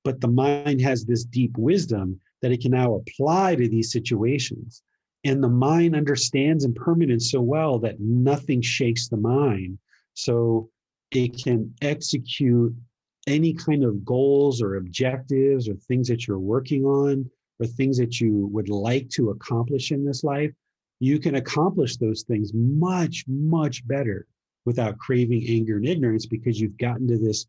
Speaker 1: but the mind has this deep wisdom that it can now apply to these situations. And the mind understands impermanence so well that nothing shakes the mind. So it can execute any kind of goals or objectives or things that you're working on or things that you would like to accomplish in this life. You can accomplish those things much, much better without craving anger and ignorance, because you've gotten to this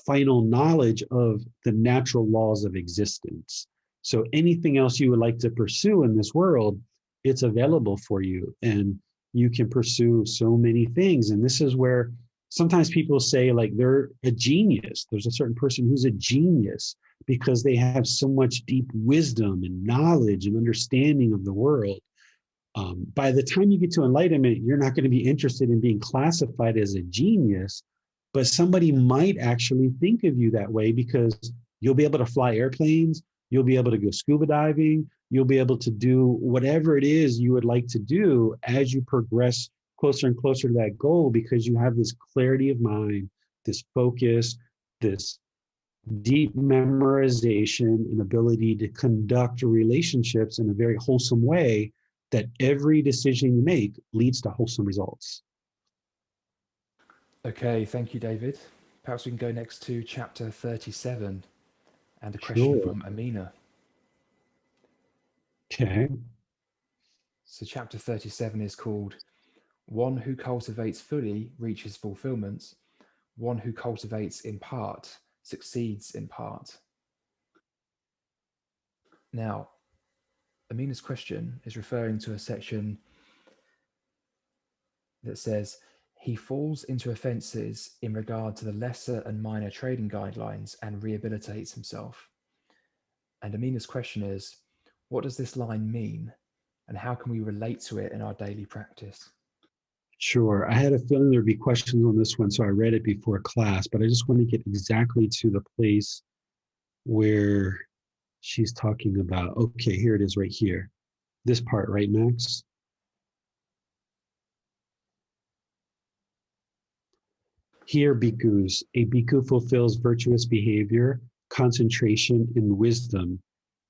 Speaker 1: final knowledge of the natural laws of existence. So anything else you would like to pursue in this world, it's available for you, and you can pursue so many things. And this is where sometimes people say like they're a genius. There's a certain person who's a genius because they have so much deep wisdom and knowledge and understanding of the world. By the time you get to enlightenment, you're not going to be interested in being classified as a genius, but somebody might actually think of you that way because you'll be able to fly airplanes, you'll be able to go scuba diving, you'll be able to do whatever it is you would like to do as you progress closer and closer to that goal, because you have this clarity of mind, this focus, this deep memorization and ability to conduct relationships in a very wholesome way, that every decision you make leads to wholesome results.
Speaker 2: Okay, thank you, David. Perhaps we can go next to chapter 37 and a question
Speaker 1: Sure.
Speaker 2: from Amina.
Speaker 1: Okay.
Speaker 2: So, chapter 37 is called One Who Cultivates Fully Reaches Fulfillment. One who cultivates in part succeeds in part. Now, Amina's question is referring to a section that says, he falls into offences in regard to the lesser and minor trading guidelines and rehabilitates himself. And Amina's question is, what does this line mean, and how can we relate to it in our daily practice?
Speaker 1: Sure. I had a feeling there'd be questions on this one, so I read it before class, but I just want to get exactly to the place where she's talking about. Okay, here it is right here. This part, right, Max? Here, bhikkhus, a bhikkhu fulfills virtuous behavior, concentration, and wisdom.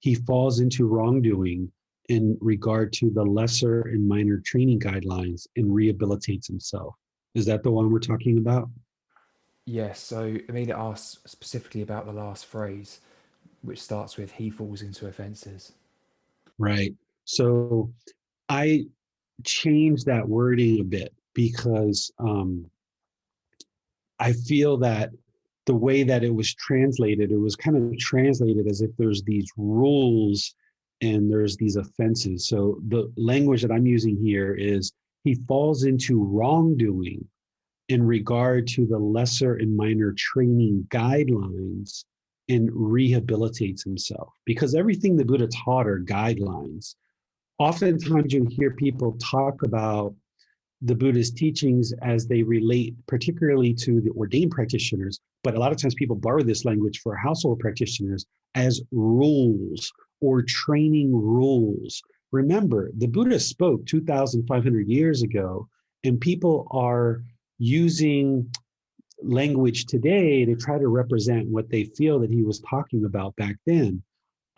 Speaker 1: He falls into wrongdoing in regard to the lesser and minor training guidelines and rehabilitates himself. Is that the one we're talking about?
Speaker 2: Yes, so Amina asks specifically about the last phrase, which starts with, he falls into offences.
Speaker 1: Right. So I changed that wording a bit because I feel that the way that it was kind of translated as if there's these rules and there's these offenses. So the language that I'm using here is he falls into wrongdoing in regard to the lesser and minor training guidelines and rehabilitates himself. Because everything the Buddha taught are guidelines. Oftentimes you hear people talk about the Buddha's teachings as they relate particularly to the ordained practitioners, but a lot of times people borrow this language for household practitioners as rules or training rules. Remember, the Buddha spoke 2,500 years ago, and people are using language today to try to represent what they feel that he was talking about back then.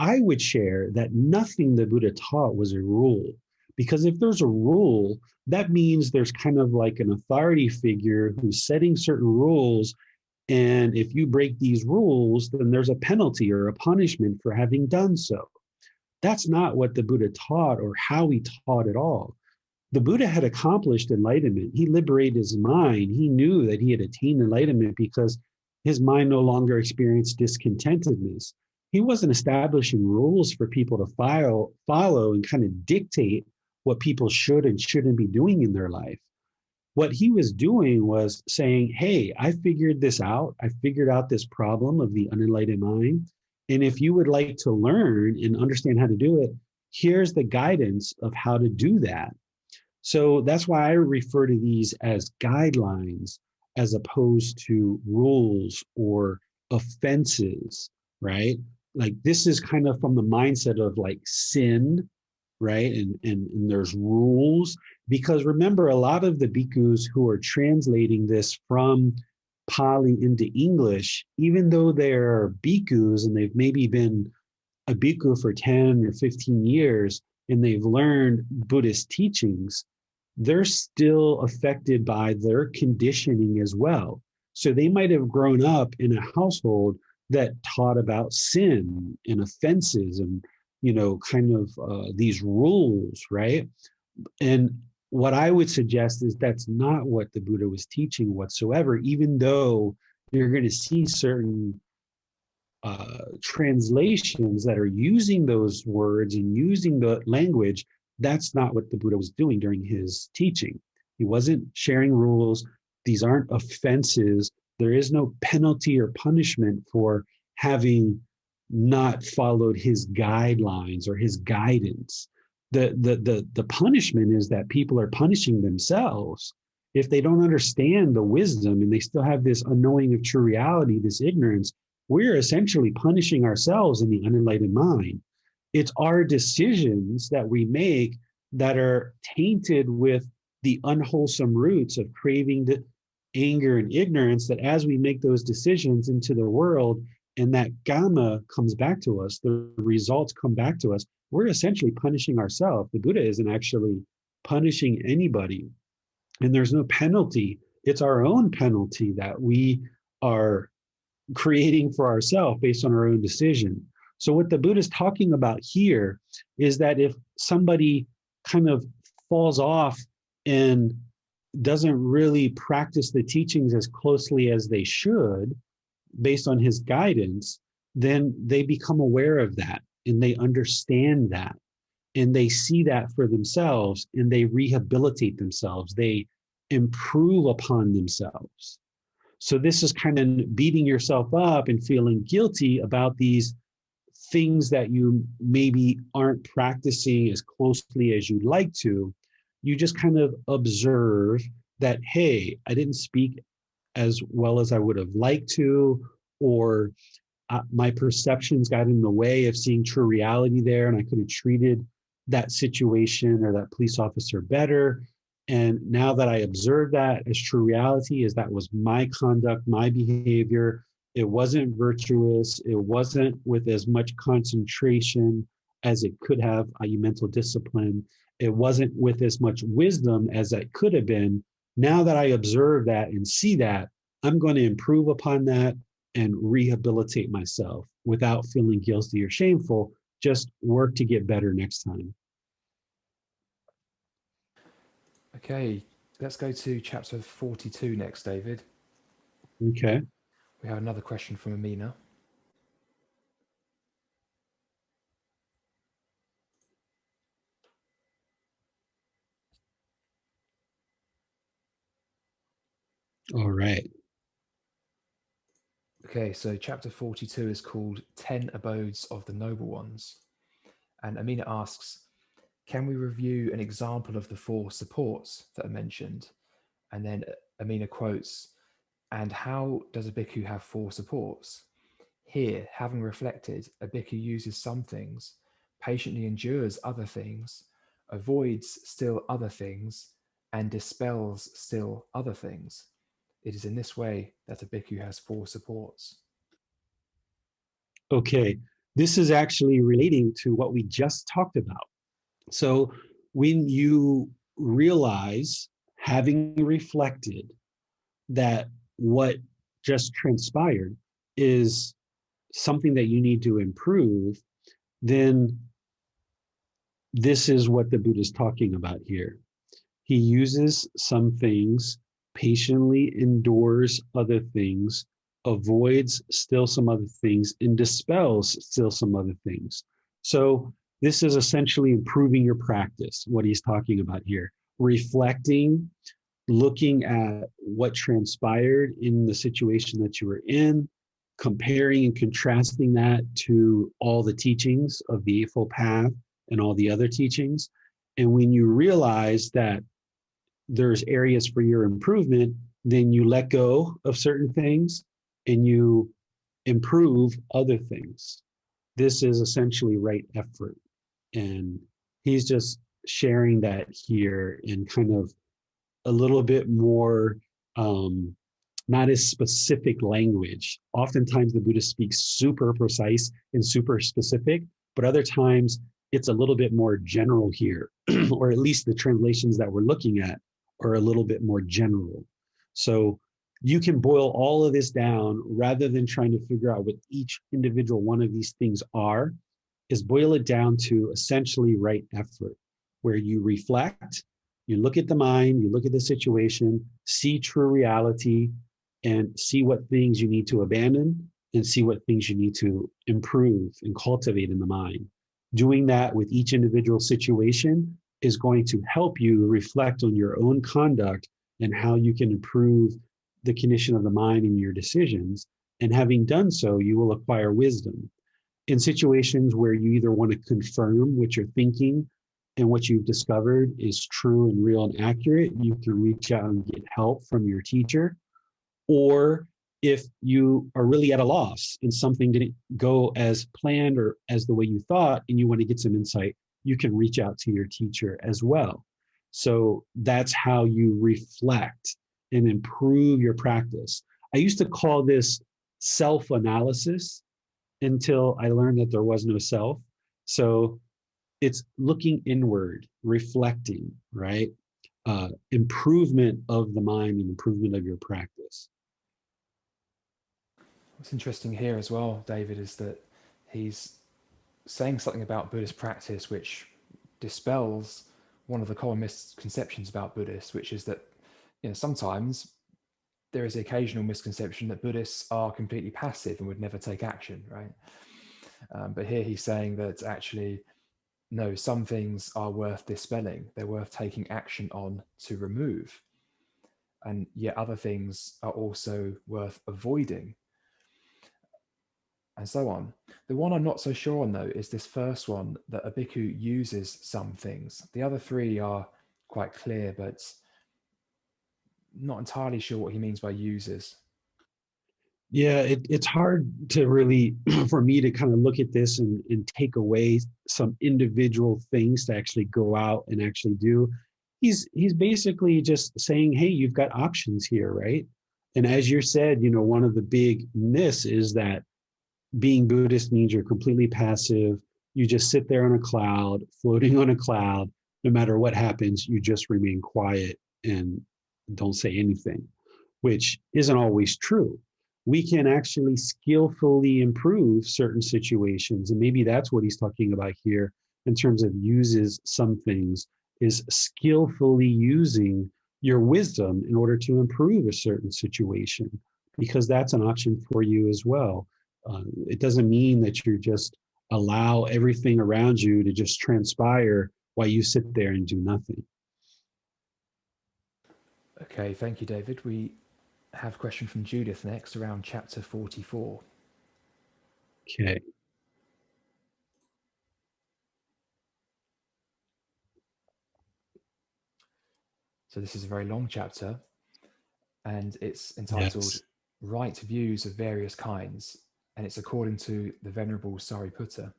Speaker 1: I would share that nothing the Buddha taught was a rule. Because if there's a rule, that means there's kind of like an authority figure who's setting certain rules. And if you break these rules, then there's a penalty or a punishment for having done so. That's not what the Buddha taught or how he taught at all. The Buddha had accomplished enlightenment. He liberated his mind. He knew that he had attained enlightenment because his mind no longer experienced discontentedness. He wasn't establishing rules for people to follow and kind of dictate what people should and shouldn't be doing in their life. What he was doing was saying, hey, I figured this out. I figured out this problem of the unenlightened mind. And if you would like to learn and understand how to do it, here's the guidance of how to do that. So that's why I refer to these as guidelines as opposed to rules or offenses, right? Like this is kind of from the mindset of like sin, right? And there's rules. Because remember, a lot of the bhikkhus who are translating this from Pali into English, even though they're bhikkhus and they've maybe been a bhikkhu for 10 or 15 years and they've learned Buddhist teachings, they're still affected by their conditioning as well. So they might have grown up in a household that taught about sin and offenses and, kind of these rules, right? And what I would suggest is that's not what the Buddha was teaching whatsoever, even though you're going to see certain translations that are using those words and using the language. That's not what the Buddha was doing during his teaching. He wasn't sharing rules. These aren't offenses. There is no penalty or punishment for having not followed his guidelines or his guidance. The punishment is that people are punishing themselves if they don't understand the wisdom and they still have this unknowing of true reality, this ignorance. We're essentially punishing ourselves in the unenlightened mind. It's our decisions that we make that are tainted with the unwholesome roots of craving, the anger, and ignorance, that as we make those decisions into the world and that gamma comes back to us, the results come back to us, we're essentially punishing ourselves. The Buddha isn't actually punishing anybody, and there's no penalty. It's our own penalty that we are creating for ourselves based on our own decision. So what the Buddha is talking about here is that if somebody kind of falls off and doesn't really practice the teachings as closely as they should, based on his guidance, then they become aware of that and they understand that and they see that for themselves and they rehabilitate themselves. They improve upon themselves. So this is kind of beating yourself up and feeling guilty about these things that you maybe aren't practicing as closely as you'd like to. You just kind of observe that, hey, I didn't speak as well as I would have liked to, or my perceptions got in the way of seeing true reality there, and I could have treated that situation or that police officer better. And now that I observe that as true reality, is that was my conduct, my behavior. It wasn't virtuous. It wasn't with as much concentration as it could have, i.e. mental discipline. It wasn't with as much wisdom as it could have been. Now that I observe that and see that, I'm going to improve upon that and rehabilitate myself without feeling guilty or shameful. Just work to get better next time.
Speaker 2: Okay, let's go to chapter 42 next, David.
Speaker 1: Okay.
Speaker 2: We have another question from Amina.
Speaker 1: All right.
Speaker 2: Okay, so chapter 42 is called 10 Abodes of the Noble Ones. And Amina asks, can we review an example of the 4 supports that are mentioned? And then Amina quotes, and how does a bhikkhu have 4 supports? Here, having reflected, a bhikkhu uses some things, patiently endures other things, avoids still other things, and dispels still other things. It is in this way that a bhikkhu has 4 supports.
Speaker 1: Okay. This is actually relating to what we just talked about. So when you realize, having reflected, that what just transpired is something that you need to improve, then this is what the Buddha is talking about here. He uses some things, patiently endures other things, avoids still some other things, and dispels still some other things. So this is essentially improving your practice, what he's talking about here. Reflecting, looking at what transpired in the situation that you were in, comparing and contrasting that to all the teachings of the Eightfold Path and all the other teachings. And when you realize that there's areas for your improvement, then you let go of certain things and you improve other things. This is essentially right effort. And he's just sharing that here in kind of a little bit more not as specific language. Oftentimes the Buddha speaks super precise and super specific, but other times it's a little bit more general here, or at least the translations that we're looking at are a little bit more general. So you can boil all of this down rather than trying to figure out what each individual one of these things are, is boil it down to essentially right effort, where you reflect, you look at the mind, you look at the situation, see true reality, and see what things you need to abandon and see what things you need to improve and cultivate in the mind. Doing that with each individual situation is going to help you reflect on your own conduct and how you can improve the condition of the mind in your decisions. And having done so, you will acquire wisdom. In situations where you either want to confirm what you're thinking and what you've discovered is true and real and accurate, you can reach out and get help from your teacher. Or if you are really at a loss and something didn't go as planned or as the way you thought, and you want to get some insight, you can reach out to your teacher as well. So that's how you reflect and improve your practice. I used to call this self-analysis until I learned that there was no self. So it's looking inward, reflecting, right? Improvement of the mind and improvement of your practice.
Speaker 2: What's interesting here as well, David, is that he's saying something about Buddhist practice which dispels one of the common misconceptions about Buddhists, which is that, you know, sometimes there is the occasional misconception that Buddhists are completely passive and would never take action, right? But here he's saying that actually, no, some things are worth dispelling. They're worth taking action on to remove. And yet other things are also worth avoiding, and so on. The one I'm not so sure on, though, is this first one, that a bhikkhu uses some things. The other three are quite clear, but not entirely sure what he means by uses.
Speaker 1: Yeah, it's hard to really, for me to kind of look at this and take away some individual things to actually go out and actually do. He's basically just saying, hey, you've got options here, right? And as you said, you know, one of the big myths is that being Buddhist means you're completely passive. You just sit there on a cloud, floating on a cloud. No matter what happens, you just remain quiet and don't say anything, which isn't always true. We can actually skillfully improve certain situations. And maybe that's what he's talking about here in terms of uses some things, is skillfully using your wisdom in order to improve a certain situation, because that's an option for you as well. It doesn't mean that you just allow everything around you to just transpire while you sit there and do nothing.
Speaker 2: Okay, thank you, David. We have a question from Judith next around chapter 44.
Speaker 1: Okay.
Speaker 2: So this is a very long chapter, and it's entitled
Speaker 1: Yes.
Speaker 2: Right Views of Various Kinds, and it's according to the Venerable Sariputta.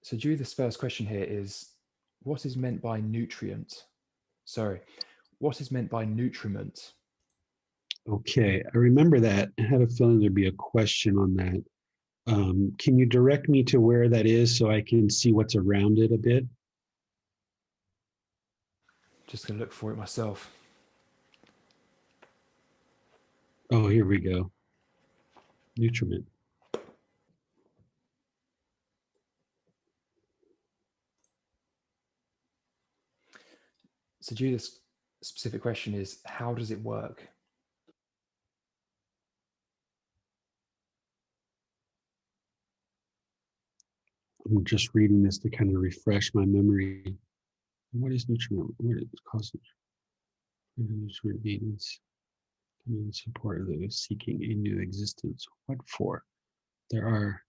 Speaker 2: So Judith's first question here is, what is meant by nutrient? Sorry, what is meant by nutriment?
Speaker 1: Okay. I remember that. I had a feeling there'd be a question on that. Can you direct me to where that is so I can see what's around it a bit?
Speaker 2: Just going to look for it myself.
Speaker 1: Oh, here we go. Nutriment.
Speaker 2: So Judith's specific question is, how does it work?
Speaker 1: I'm just reading this to kind of refresh my memory. What is nutriment? What is causing nutriment maintenance and support of those seeking a new existence? What for? There are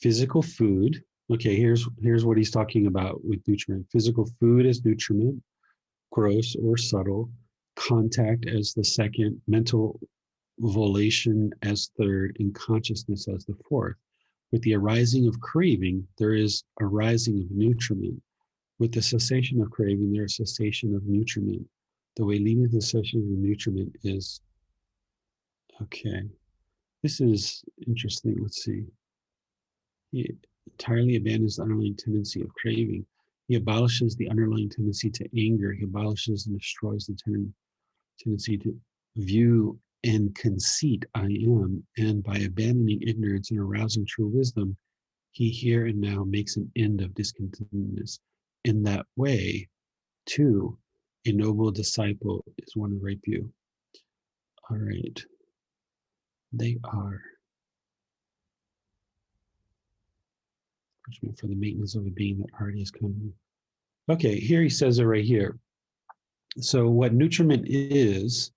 Speaker 1: physical food. Okay, here's what he's talking about with nutriment. Physical food as nutriment, gross or subtle, contact as the second, mental volation as third, and consciousness as the fourth. With the arising of craving, there is arising of nutriment. With the cessation of craving, there is cessation of nutriment. The way leading to the cessation of nutriment is, okay, this is interesting. Let's see. He entirely abandons the underlying tendency of craving. He abolishes the underlying tendency to anger. He abolishes and destroys the tendency to view and conceit, I am. And by abandoning ignorance and arousing true wisdom, he here and now makes an end of discontentedness. In that way, too, a noble disciple is one of right view. All right. They are for the maintenance of a being that already is coming. Okay, here he says it right here. So what nutriment is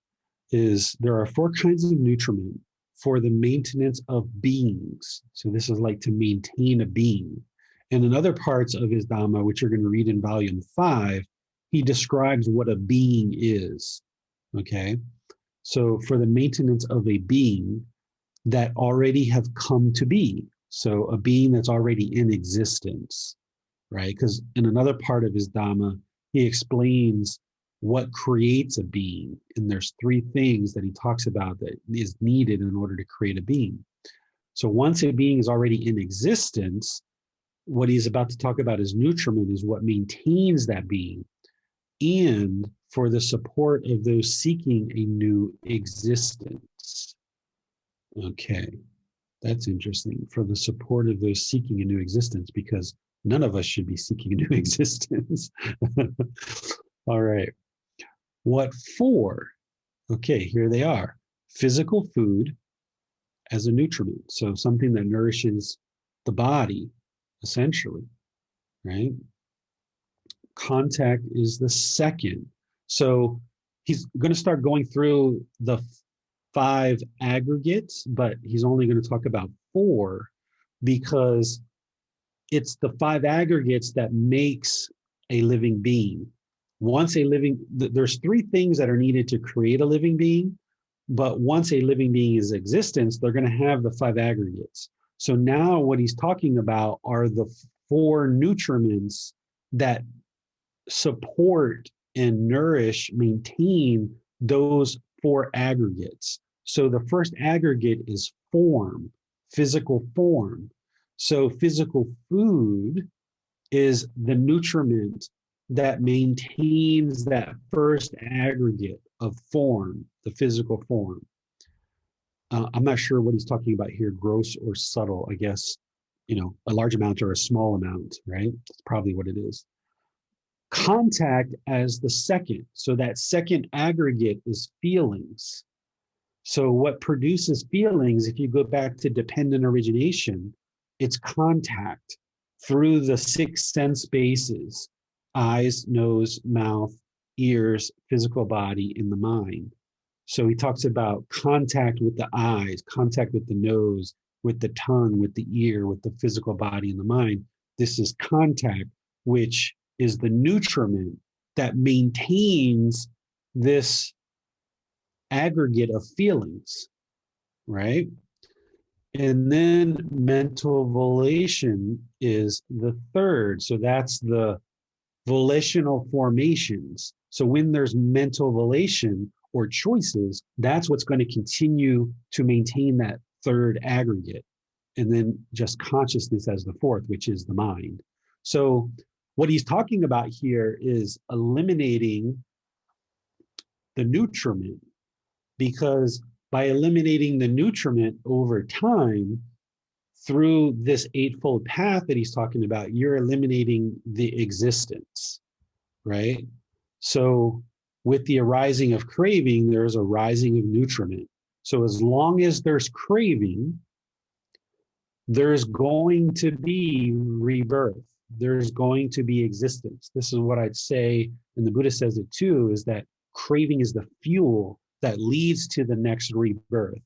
Speaker 1: there are 4 kinds of nutriment for the maintenance of beings. So this is like to maintain a being. And in other parts of his Dhamma, which you're going to read in volume 5, he describes what a being is. Okay, so for the maintenance of a being that already have come to be. So a being that's already in existence, right? Because in another part of his Dhamma, he explains what creates a being. And there's 3 things that he talks about that is needed in order to create a being. So once a being is already in existence, what he's about to talk about is nutriment, is what maintains that being, and for the support of those seeking a new existence. Okay, that's interesting. For the support of those seeking a new existence, because none of us should be seeking a new existence. All right. What for? Okay, here they are. Physical food as a nutriment. So something that nourishes the body, essentially, right? Contact is the second. So he's going to start going through the 5 aggregates, but he's only going to talk about 4 because it's the 5 aggregates that makes a living being. There's 3 things that are needed to create a living being, but once a living being is in existence, they're going to have the 5 aggregates. So now what he's talking about are the 4 nutriments that support and nourish, maintain those 4 aggregates. So the first aggregate is form, physical form. So physical food is the nutriment that maintains that first aggregate of form, the physical form. I'm not sure what he's talking about here, gross or subtle. I guess, a large amount or a small amount, right? That's probably what it is. Contact as the second. So that second aggregate is feelings. So what produces feelings, if you go back to dependent origination, it's contact through the 6 sense bases: eyes, nose, mouth, ears, physical body, and the mind. So he talks about contact with the eyes, contact with the nose, with the tongue, with the ear, with the physical body and the mind. This is contact, which is the nutriment that maintains this aggregate of feelings, right? And then mental volition is the third. So that's the volitional formations. So when there's mental volition or choices, that's what's going to continue to maintain that third aggregate. And then just consciousness as the fourth, which is the mind. So what he's talking about here is eliminating the nutriment, because by eliminating the nutriment over time, through this 8-fold path that he's talking about, you're eliminating the existence, right? So with the arising of craving, there's a rising of nutriment. So as long as there's craving, there's going to be rebirth. There's going to be existence. This is what I'd say, and the Buddha says it too, is that craving is the fuel that leads to the next rebirth.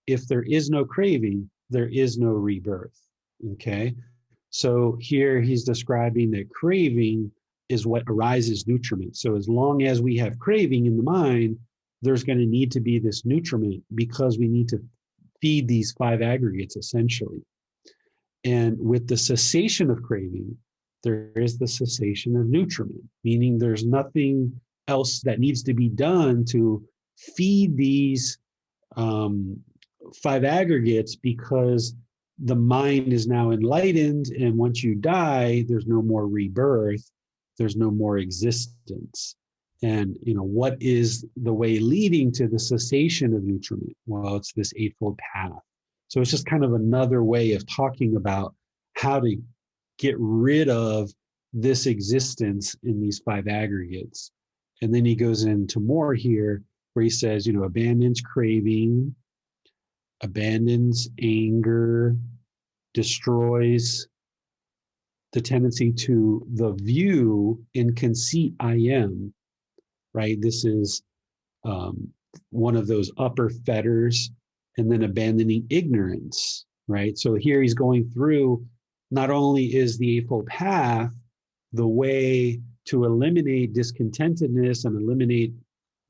Speaker 1: If there is no craving, there is no rebirth, okay? So here he's describing that craving is what arises nutriment. So as long as we have craving in the mind, there's going to need to be this nutriment because we need to feed these 5 aggregates essentially. And with the cessation of craving, there is the cessation of nutriment, meaning there's nothing else that needs to be done to feed these five aggregates, because the mind is now enlightened, and once you die, there's no more rebirth, there's no more existence. And what is the way leading to the cessation of nutriment? Well, it's this eightfold path. So it's just kind of another way of talking about how to get rid of this existence in these five aggregates. And then he goes into more here where he says, abandons craving, abandons anger, destroys the tendency to the view in conceit I am, right? This is one of those upper fetters. And then abandoning ignorance, right? So here he's going through, not only is the Eightfold Path the way to eliminate discontentedness and eliminate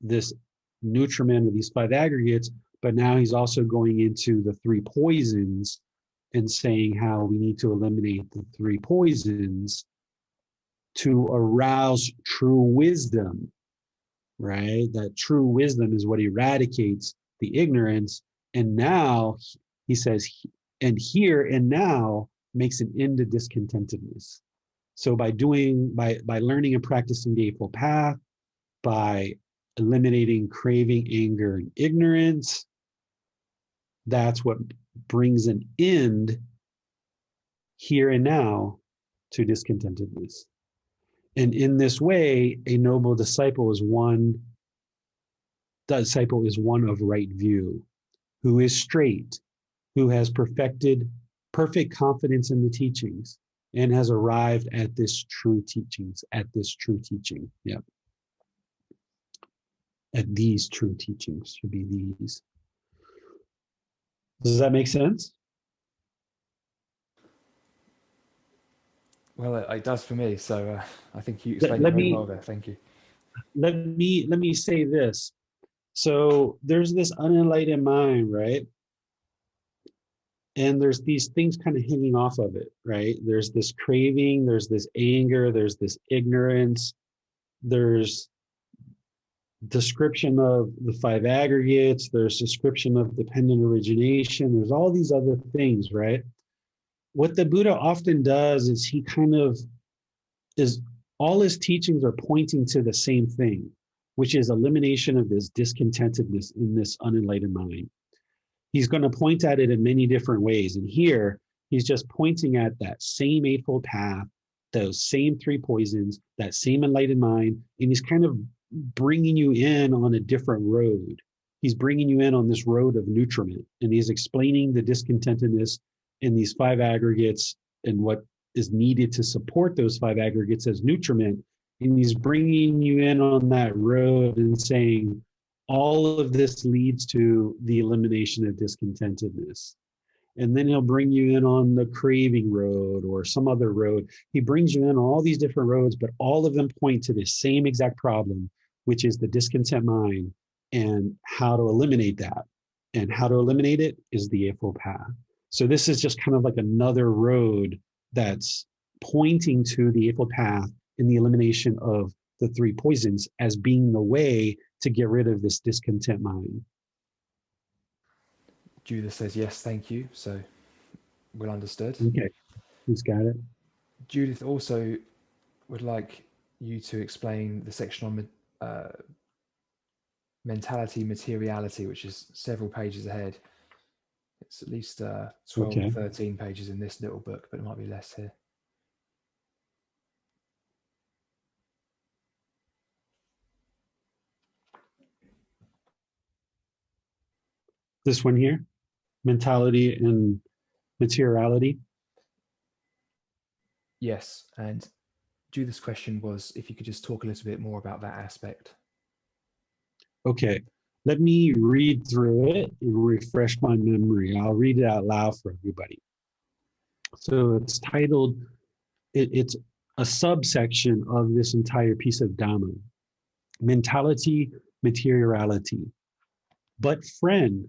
Speaker 1: this nutriment of these five aggregates, but now he's also going into the three poisons and saying how we need to eliminate the three poisons to arouse true wisdom, right? That true wisdom is what eradicates the ignorance. And now he says, and here and now makes an end to discontentedness. So by learning and practicing the Eightfold Path, by eliminating craving, anger, and ignorance, that's what brings an end here and now to discontentedness. And in this way, a noble disciple is one of right view, who is straight, who has perfect confidence in the teachings, and has arrived at this true teaching. Yeah. At these true teachings should be these. Does that make sense?
Speaker 2: Well, it does for me. So I think you explained it very well there. Thank you.
Speaker 1: Let me say this. So there's this unenlightened mind, right? And there's these things kind of hanging off of it, right? There's this craving, there's this anger, there's this ignorance, there's description of the five aggregates, there's description of dependent origination, there's all these other things, right? What the Buddha often does is all his teachings are pointing to the same thing, which is elimination of this discontentedness in this unenlightened mind. He's going to point at it in many different ways. And here, he's just pointing at that same Eightfold Path, those same three poisons, that same enlightened mind, and he's kind of bringing you in on a different road. He's bringing you in on this road of nutriment, and he's explaining the discontentedness in these five aggregates and what is needed to support those five aggregates as nutriment. And he's bringing you in on that road and saying, all of this leads to the elimination of discontentedness. And then he'll bring you in on the craving road or some other road. He brings you in on all these different roads, but all of them point to the same exact problem, which is the discontent mind and how to eliminate that. And how to eliminate it is the Eightfold Path. So this is just kind of like another road that's pointing to the Eightfold Path in the elimination of the three poisons as being the way to get rid of this discontent mind.
Speaker 2: Judith says, yes, thank you. So well understood.
Speaker 1: Okay, he's got it.
Speaker 2: Judith also would like you to explain the section on mentality, materiality, which is several pages ahead. It's at least 12 or 13 pages in this little book, but it might be less here.
Speaker 1: This one here, mentality and materiality.
Speaker 2: Yes, and Judith's question was if you could just talk a little bit more about that aspect.
Speaker 1: Okay, let me read through it and refresh my memory. I'll read it out loud for everybody. So it's titled, it's a subsection of this entire piece of Dhamma. Mentality, materiality. But friend,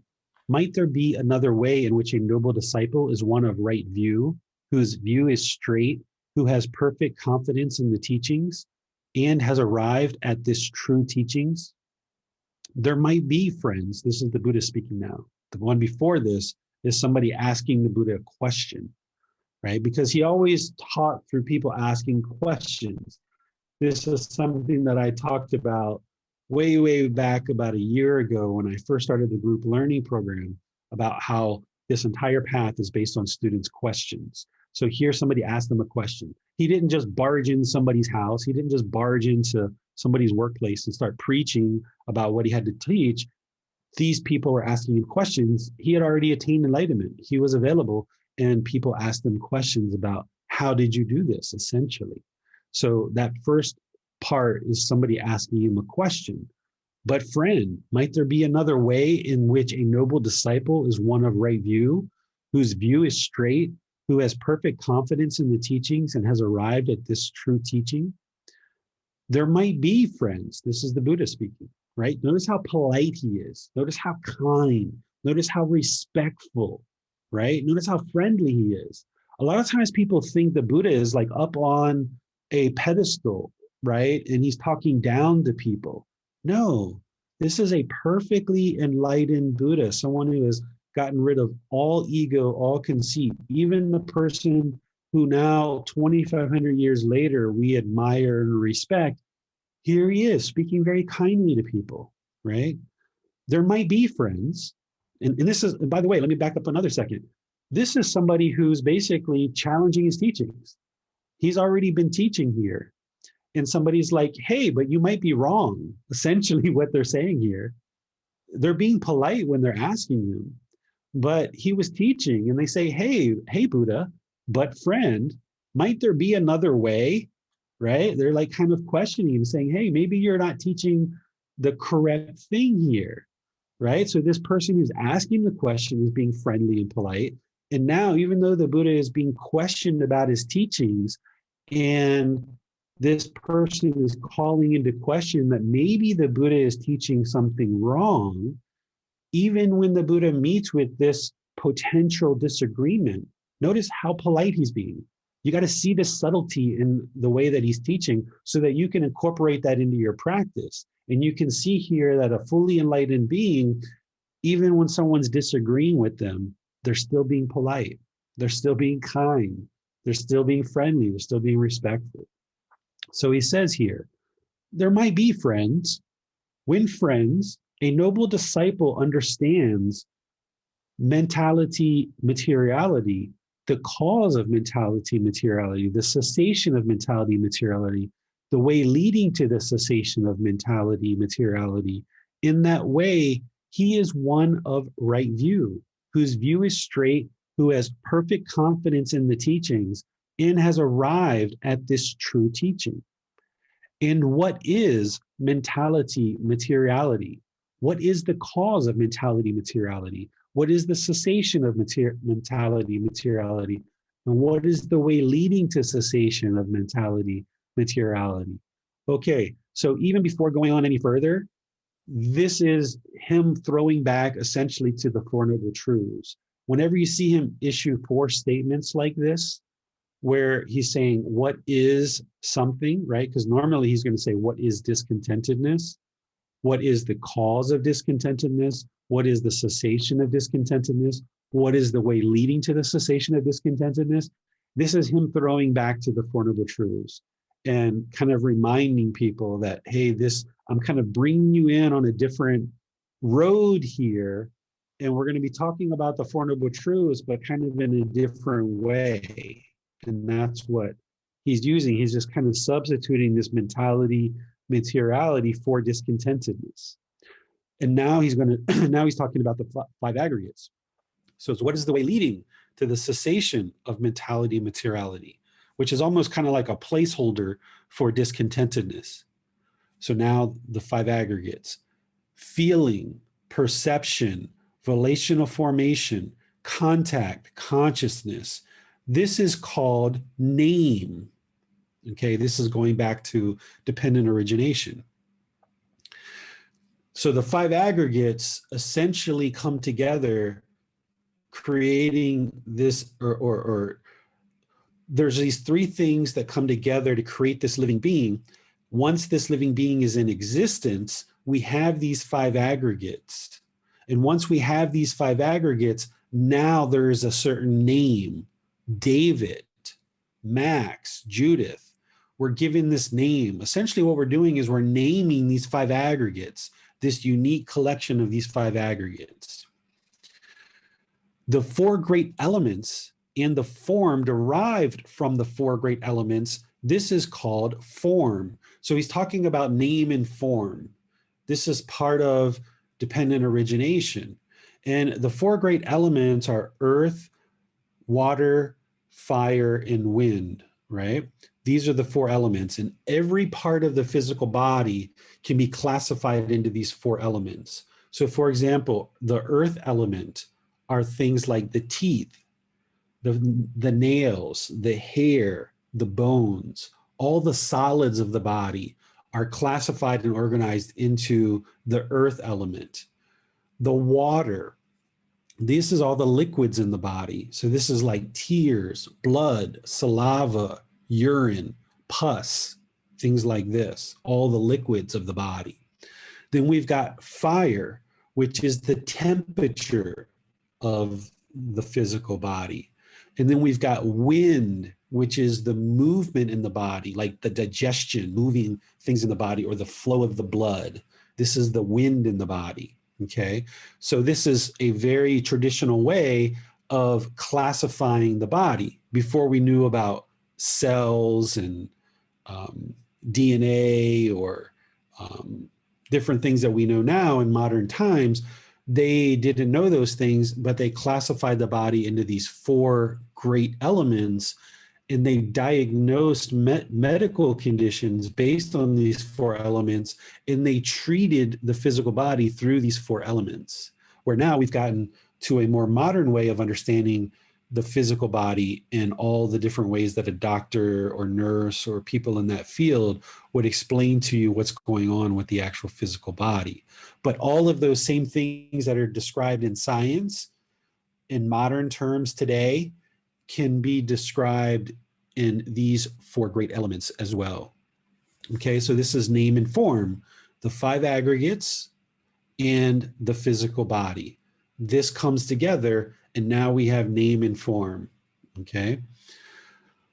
Speaker 1: might there be another way in which a noble disciple is one of right view, whose view is straight, who has perfect confidence in the teachings, and has arrived at this true teachings? There might be, friends, this is the Buddha speaking now. The one before this is somebody asking the Buddha a question, right? Because he always taught through people asking questions. This is something that I talked about way, way back about a year ago when I first started the group learning program, about how this entire path is based on students' questions. So here somebody asked them a question. He didn't just barge in somebody's house. He didn't just barge into somebody's workplace and start preaching about what he had to teach. These people were asking him questions. He had already attained enlightenment. He was available, and people asked him questions about, how did you do this, essentially? So that first part is somebody asking him a question. But friend, might there be another way in which a noble disciple is one of right view, whose view is straight, who has perfect confidence in the teachings and has arrived at this true teaching? There might be, friends. This is the Buddha speaking, right? Notice how polite he is. Notice how kind. Notice how respectful, right? Notice how friendly he is. A lot of times people think the Buddha is like up on a pedestal, right? And he's talking down to people. No, this is a perfectly enlightened Buddha, someone who has gotten rid of all ego, all conceit, even the person who now 2,500 years later we admire and respect. Here he is speaking very kindly to people, right? There might be, friends, and this is, and by the way, let me back up another second. This is somebody who's basically challenging his teachings. He's already been teaching here. And somebody's like, hey, but you might be wrong. Essentially what they're saying here. They're being polite when they're asking him, but he was teaching and they say, hey, Buddha, but friend, might there be another way, right? They're like kind of questioning him, saying, hey, maybe you're not teaching the correct thing here, right? So this person who's asking the question is being friendly and polite. And now, even though the Buddha is being questioned about his teachings, and this person is calling into question that maybe the Buddha is teaching something wrong, even when the Buddha meets with this potential disagreement, notice how polite he's being. You got to see the subtlety in the way that he's teaching so that you can incorporate that into your practice. And you can see here that a fully enlightened being, even when someone's disagreeing with them, they're still being polite. They're still being kind. They're still being friendly. They're still being respectful. So he says here, there might be, friends, when friends, a noble disciple understands mentality, materiality, the cause of mentality, materiality, the cessation of mentality, materiality, the way leading to the cessation of mentality, materiality. In that way, he is one of right view, whose view is straight, who has perfect confidence in the teachings, and has arrived at this true teaching. And what is mentality, materiality? What is the cause of mentality, materiality? What is the cessation of mentality, materiality? And what is the way leading to cessation of mentality, materiality? Okay, so even before going on any further, this is him throwing back essentially to the Four Noble Truths. Whenever you see him issue four statements like this, where he's saying, what is something, right? Because normally he's going to say, what is discontentedness? What is the cause of discontentedness? What is the cessation of discontentedness? What is the way leading to the cessation of discontentedness? This is him throwing back to the Four Noble Truths and kind of reminding people that, hey, I'm kind of bringing you in on a different road here. And we're going to be talking about the Four Noble Truths, but kind of in a different way. And that's what he's using. He's just kind of substituting this mentality, materiality for discontentedness. And now he's talking about the five aggregates. So it's what is the way leading to the cessation of mentality, materiality, which is almost kind of like a placeholder for discontentedness. So now the five aggregates: feeling, perception, volitional formation, contact, consciousness. This is called name. Okay, this is going back to dependent origination. So the five aggregates essentially come together, creating this or there's these three things that come together to create this living being. Once this living being is in existence, we have these five aggregates. And once we have these five aggregates, now there is a certain name, David, Max, Judith. We're given this name. Essentially, what we're doing is we're naming these five aggregates, this unique collection of these five aggregates. The four great elements and the form derived from the four great elements, this is called form. So he's talking about name and form. This is part of dependent origination. And the four great elements are earth, water, fire, and wind, right? These are the four elements, and every part of the physical body can be classified into these four elements. So for example, the earth element are things like the teeth, the nails, the hair, the bones, all the solids of the body are classified and organized into the earth element. The water, this is all the liquids in the body. So this is like tears, blood, saliva, urine, pus, things like this, all the liquids of the body. Then we've got fire, which is the temperature of the physical body. And then we've got wind, which is the movement in the body, like the digestion, moving things in the body, or the flow of the blood. This is the wind in the body, okay? So this is a very traditional way of classifying the body before we knew about cells and DNA or different things that we know now in modern times. They didn't know those things, but they classified the body into these four great elements, and they diagnosed medical conditions based on these four elements, and they treated the physical body through these four elements. Where now we've gotten to a more modern way of understanding the physical body and all the different ways that a doctor or nurse or people in that field would explain to you what's going on with the actual physical body. But all of those same things that are described in science in modern terms today can be described in these four great elements as well. Okay, so this is name and form, the five aggregates and the physical body. This comes together, and now we have name and form, okay?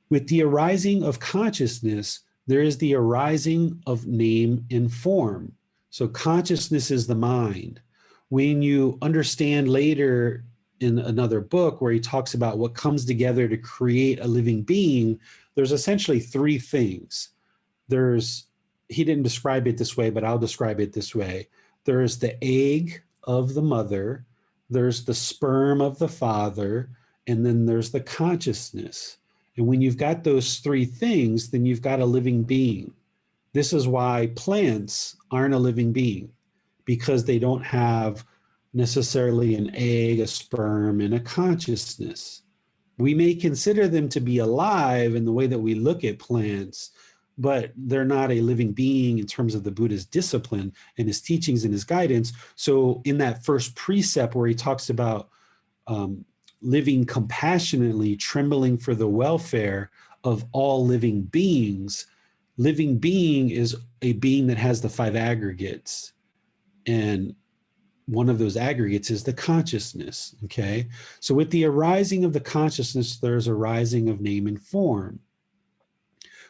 Speaker 1: With the arising of consciousness, there is the arising of name and form. So consciousness is the mind. When you understand later in another book where he talks about what comes together to create a living being, there's essentially three things. He didn't describe it this way, but I'll describe it this way. There's the egg of the mother, there's the sperm of the father, and then there's the consciousness. And when you've got those three things, then you've got a living being. This is why plants aren't a living being, because they don't have necessarily an egg, a sperm, and a consciousness. We may consider them to be alive in the way that we look at plants, but they're not a living being in terms of the Buddha's discipline and his teachings and his guidance. So in that first precept where he talks about living compassionately, trembling for the welfare of all living beings, living being is a being that has the five aggregates. And one of those aggregates is the consciousness, okay? So with the arising of the consciousness, there's a rising of name and form.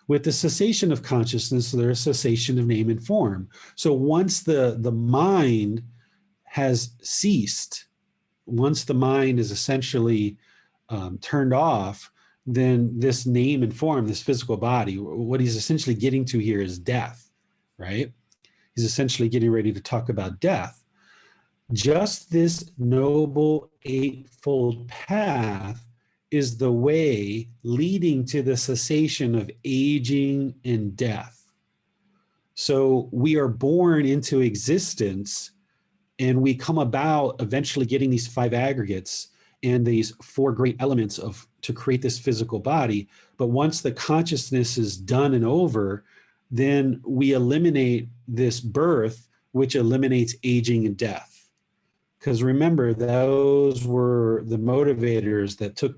Speaker 1: With the cessation of consciousness, there's cessation of name and form. So once the mind has ceased, once the mind is essentially turned off, then this name and form, this physical body, what he's essentially getting to here is death, right? He's essentially getting ready to talk about death. Just this noble eightfold path is the way leading to the cessation of aging and death. So we are born into existence, and we come about eventually getting these five aggregates and these four great elements to create this physical body. But once the consciousness is done and over, then we eliminate this birth, which eliminates aging and death. Because remember, those were the motivators that took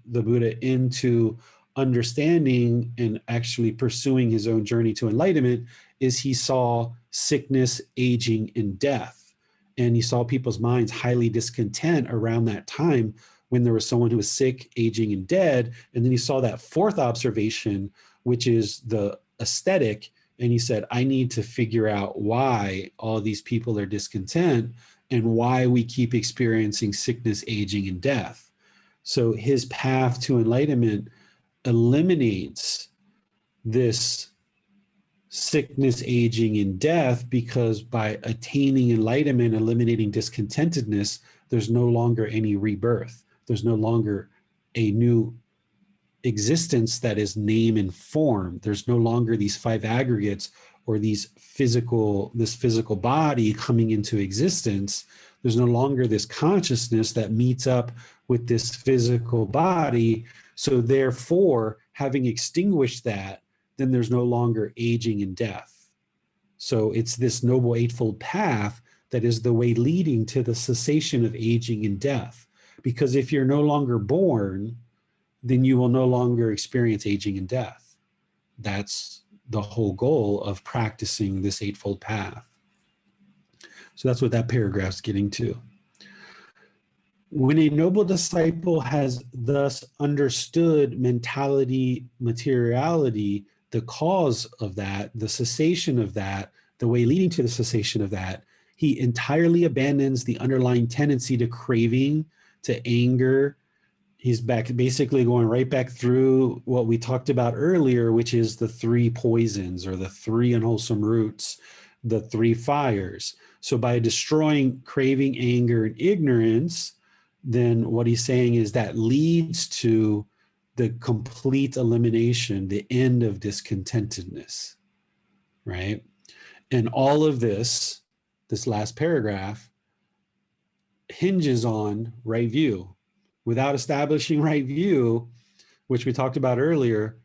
Speaker 1: the Buddha into understanding and actually pursuing his own journey to enlightenment is he saw sickness, aging, and death. And he saw people's minds highly discontent around that time when there was someone who was sick, aging, and dead. And then he saw that fourth observation, which is the aesthetic. And he said, I need to figure out why all these people are discontent and why we keep experiencing sickness, aging, and death. So his path to enlightenment eliminates this sickness, aging, and death, because by attaining enlightenment, eliminating discontentedness, there's no longer any rebirth. There's no longer a new existence that is name and form. There's no longer these five aggregates or this physical body coming into existence. There's no longer this consciousness that meets up with this physical body. So therefore, having extinguished that, then there's no longer aging and death. So it's this Noble Eightfold Path that is the way leading to the cessation of aging and death. Because if you're no longer born, then you will no longer experience aging and death. That's the whole goal of practicing this Eightfold Path. So that's what that paragraph's getting to. When a noble disciple has thus understood mentality, materiality, the cause of that, the cessation of that, the way leading to the cessation of that, he entirely abandons the underlying tendency to craving, to anger. He's back, basically going right back through what we talked about earlier, which is the three poisons or the three unwholesome roots, the three fires. So by destroying craving, anger, and ignorance, then what he's saying is that leads to the complete elimination, the end of discontentedness, right? And all of this last paragraph, hinges on right view. Without establishing right view, which we talked about earlier,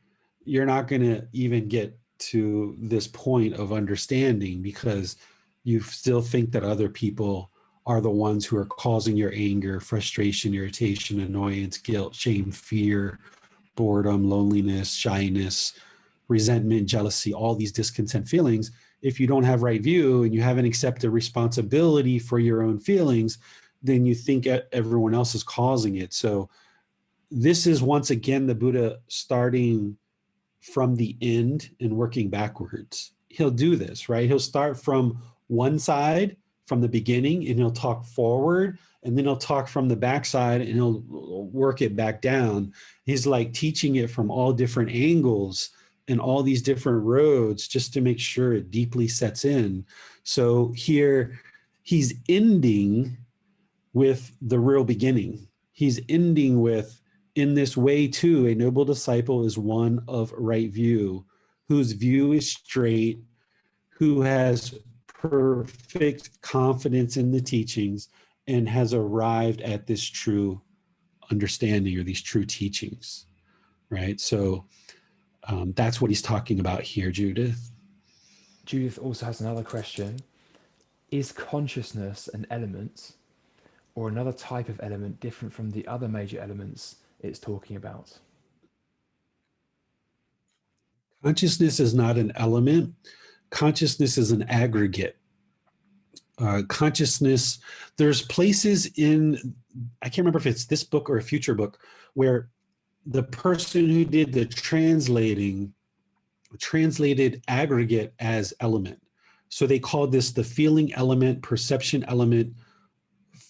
Speaker 1: you're not going to even get to this point of understanding, because you still think that other people are the ones who are causing your anger, frustration, irritation, annoyance, guilt, shame, fear, boredom, loneliness, shyness, resentment, jealousy, all these discontent feelings. If you don't have right view and you haven't accepted responsibility for your own feelings, then you think everyone else is causing it. So this is, once again, the Buddha starting from the end and working backwards. He'll do this, right? He'll start from one side, from the beginning, and he'll talk forward, and then he'll talk from the backside and he'll work it back down. He's like teaching it from all different angles and all these different roads, just to make sure it deeply sets in. So here he's ending with the real beginning. He's ending with, in this way too, a noble disciple is one of right view, whose view is straight, who has perfect confidence in the teachings, and has arrived at this true understanding or these true teachings, right? So that's what he's talking about here, Judith.
Speaker 2: Judith also has another question. Is consciousness an element or another type of element different from the other major elements it's talking about?
Speaker 1: Consciousness is not an element. Consciousness is an aggregate. Consciousness, there's places in, I can't remember if it's this book or a future book, where the person who did the translating translated aggregate as element. So they called this the feeling element, perception element,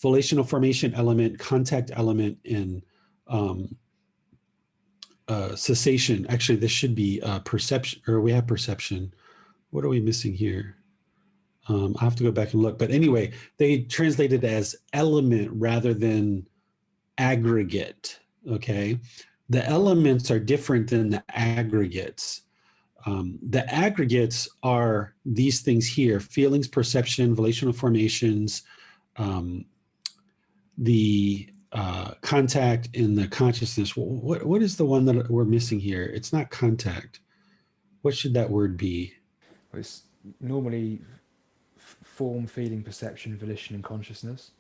Speaker 1: volitional formation element, contact element, and cessation. Actually, this should be perception, or we have perception. What are we missing here? I have to go back and look. But anyway, they translated as element rather than aggregate, okay? The elements are different than the aggregates. The aggregates are these things here: feelings, perception, volitional formations, the contact, and the consciousness. What is the one that we're missing here? It's not contact. What should that word be?
Speaker 2: Well, it's normally form, feeling, perception, volition, and consciousness.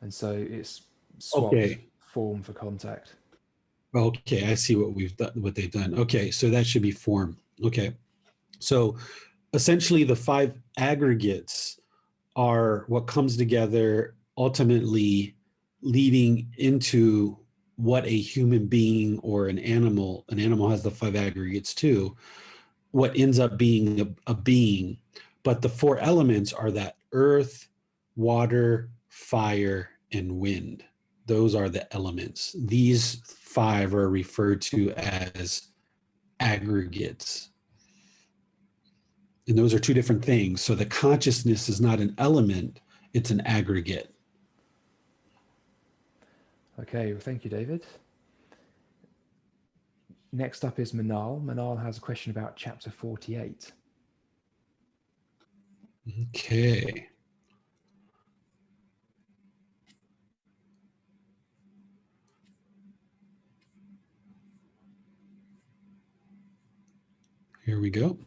Speaker 2: And so it's swapped
Speaker 1: Okay.
Speaker 2: form for contact.
Speaker 1: Okay, I see what we've done, what they've done. Okay, so that should be form. Okay, so essentially the five aggregates are what comes together, ultimately leading into what a human being or an animal has the five aggregates too, what ends up being a being. But the four elements are that earth, water, fire, and wind. Those are the elements. These five are referred to as aggregates. And those are two different things. So the consciousness is not an element, it's an aggregate.
Speaker 2: Okay, well, thank you, David. Next up is Manal. Manal has a question about chapter 48.
Speaker 1: Okay. Here we go.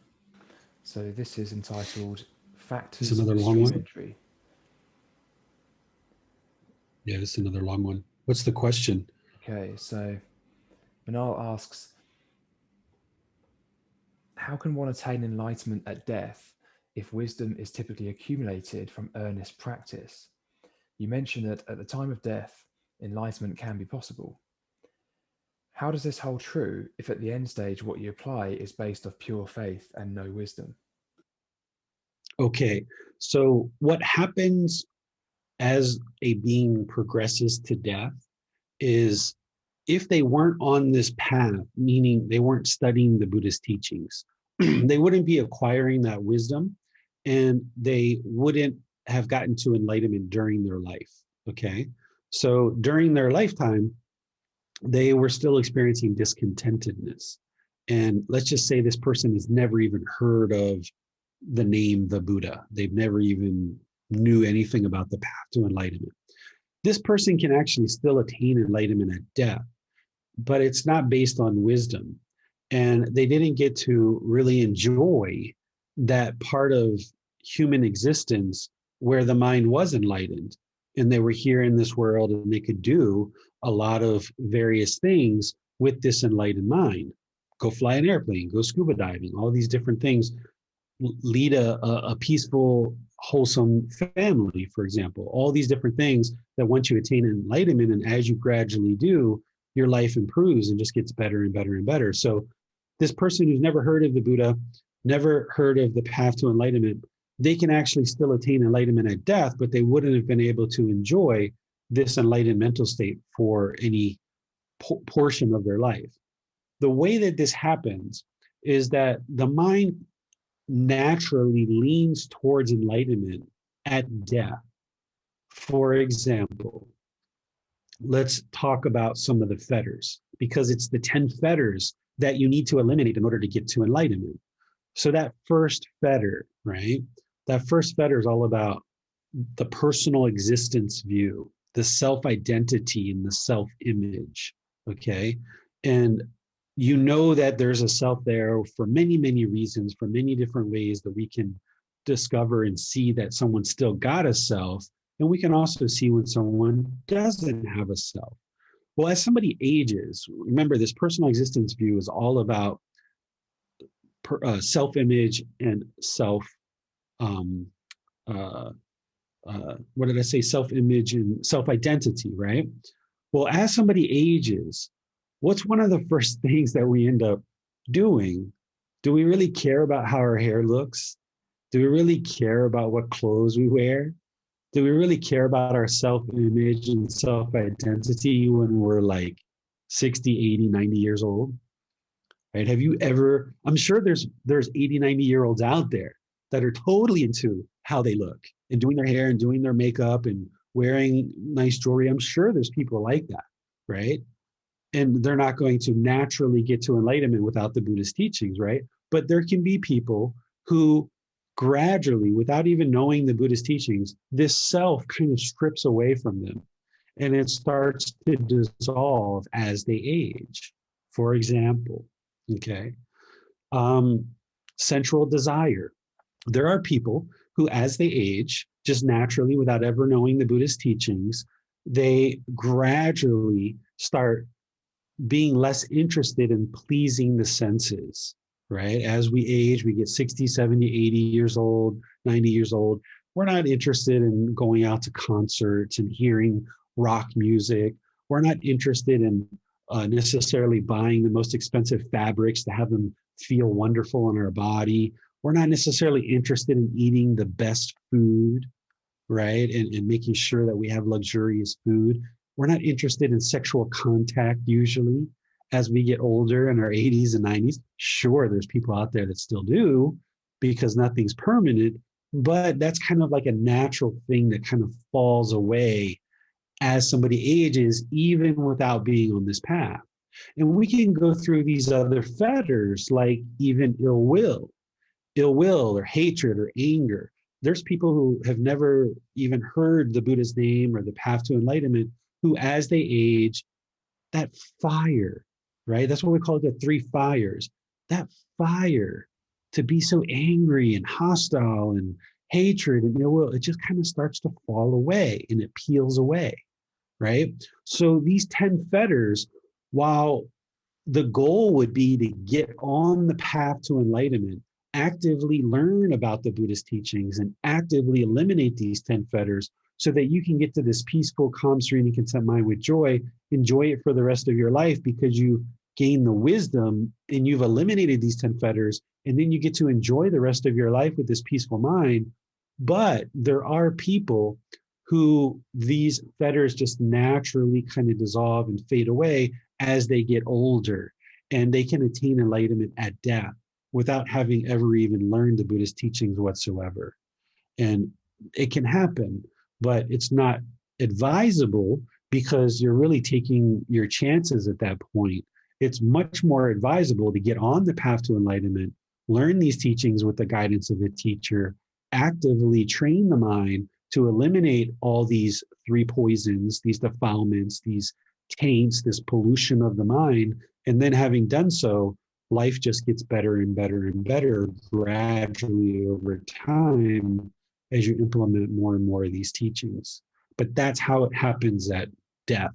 Speaker 2: So this is entitled
Speaker 1: This
Speaker 2: Factors
Speaker 1: is
Speaker 2: of
Speaker 1: another
Speaker 2: the
Speaker 1: long
Speaker 2: Stream
Speaker 1: one.
Speaker 2: Entry.
Speaker 1: Yeah, this is another long one. What's the question?
Speaker 2: Okay, so Manal asks, how can one attain enlightenment at death if wisdom is typically accumulated from earnest practice? You mentioned that at the time of death, enlightenment can be possible. How does this hold true if at the end stage what you apply is based off pure faith and no wisdom?
Speaker 1: Okay, so what happens as a being progresses to death is if they weren't on this path, meaning they weren't studying the Buddhist teachings, they wouldn't be acquiring that wisdom and they wouldn't have gotten to enlightenment during their life. Okay. So during their lifetime, they were still experiencing discontentedness. And let's just say this person has never even heard of the name the Buddha. They've never even knew anything about the path to enlightenment. This person can actually still attain enlightenment at death, but it's not based on wisdom. And they didn't get to really enjoy that part of human existence where the mind was enlightened. And they were here in this world and they could do a lot of various things with this enlightened mind. Go fly an airplane, go scuba diving, all these different things, lead a peaceful, wholesome family, for example, all these different things that once you attain enlightenment and as you gradually do, your life improves and just gets better and better and better. So this person who's never heard of the Buddha, never heard of the path to enlightenment, they can actually still attain enlightenment at death, but they wouldn't have been able to enjoy this enlightened mental state for any portion of their life. The way that this happens is that the mind naturally leans towards enlightenment at death. For example, let's talk about some of the fetters, because it's the 10 fetters that you need to eliminate in order to get to enlightenment. So that first fetter, right? That first fetter is all about the personal existence view, the self-identity and the self-image, okay? And you know that there's a self there for many, many reasons, for many different ways that we can discover and see that someone still got a self. And we can also see when someone doesn't have a self. Well, as somebody ages, remember this personal existence view is all about self-image and um, uh, what did I say? Self-image and self-identity, right? Well, as somebody ages, what's one of the first things that we end up doing? Do we really care about how our hair looks? Do we really care about what clothes we wear? Do we really care about our self-image and self-identity when we're like 60, 80, 90 years old? Right? Have you ever, I'm sure there's 80, 90-year-olds out there that are totally into how they look and doing their hair and doing their makeup and wearing nice jewelry. I'm sure there's people like that, right? And they're not going to naturally get to enlightenment without the Buddhist teachings, right? But there can be people who gradually, without even knowing the Buddhist teachings, this self kind of strips away from them and it starts to dissolve as they age. For example, okay, um, sensual desire. There are people who, as they age, just naturally, without ever knowing the Buddhist teachings, they gradually start being less interested in pleasing the senses, right? As we age, we get 60, 70, 80 years old, 90 years old. We're not interested in going out to concerts and hearing rock music. We're not interested in necessarily buying the most expensive fabrics to have them feel wonderful in our body. We're not necessarily interested in eating the best food, right? And making sure that we have luxurious food. We're not interested in sexual contact usually as we get older in our 80s and 90s. Sure, there's people out there that still do because nothing's permanent, but that's kind of like a natural thing that kind of falls away as somebody ages, even without being on this path. And we can go through these other fetters like even ill will or hatred or anger. There's people who have never even heard the Buddha's name or the path to enlightenment who, as they age, that fire, right? That's what we call it, the three fires. That fire to be so angry and hostile and hatred and ill will, it just kind of starts to fall away and it peels away, right? So these 10 fetters, while the goal would be to get on the path to enlightenment, actively learn about the Buddhist teachings and actively eliminate these 10 fetters so that you can get to this peaceful, calm, serene, and content mind with joy, enjoy it for the rest of your life because you gain the wisdom and you've eliminated these 10 fetters, and then you get to enjoy the rest of your life with this peaceful mind. But there are people who these fetters just naturally kind of dissolve and fade away as they get older, and they can attain enlightenment at death without having ever even learned the Buddhist teachings whatsoever. And it can happen, but it's not advisable because you're really taking your chances at that point. It's much more advisable to get on the path to enlightenment, learn these teachings with the guidance of a teacher, actively train the mind to eliminate all these three poisons, these defilements, these taints, this pollution of the mind. And then having done so, life just gets better and better and better gradually over time as you implement more and more of these teachings. But that's how it happens at death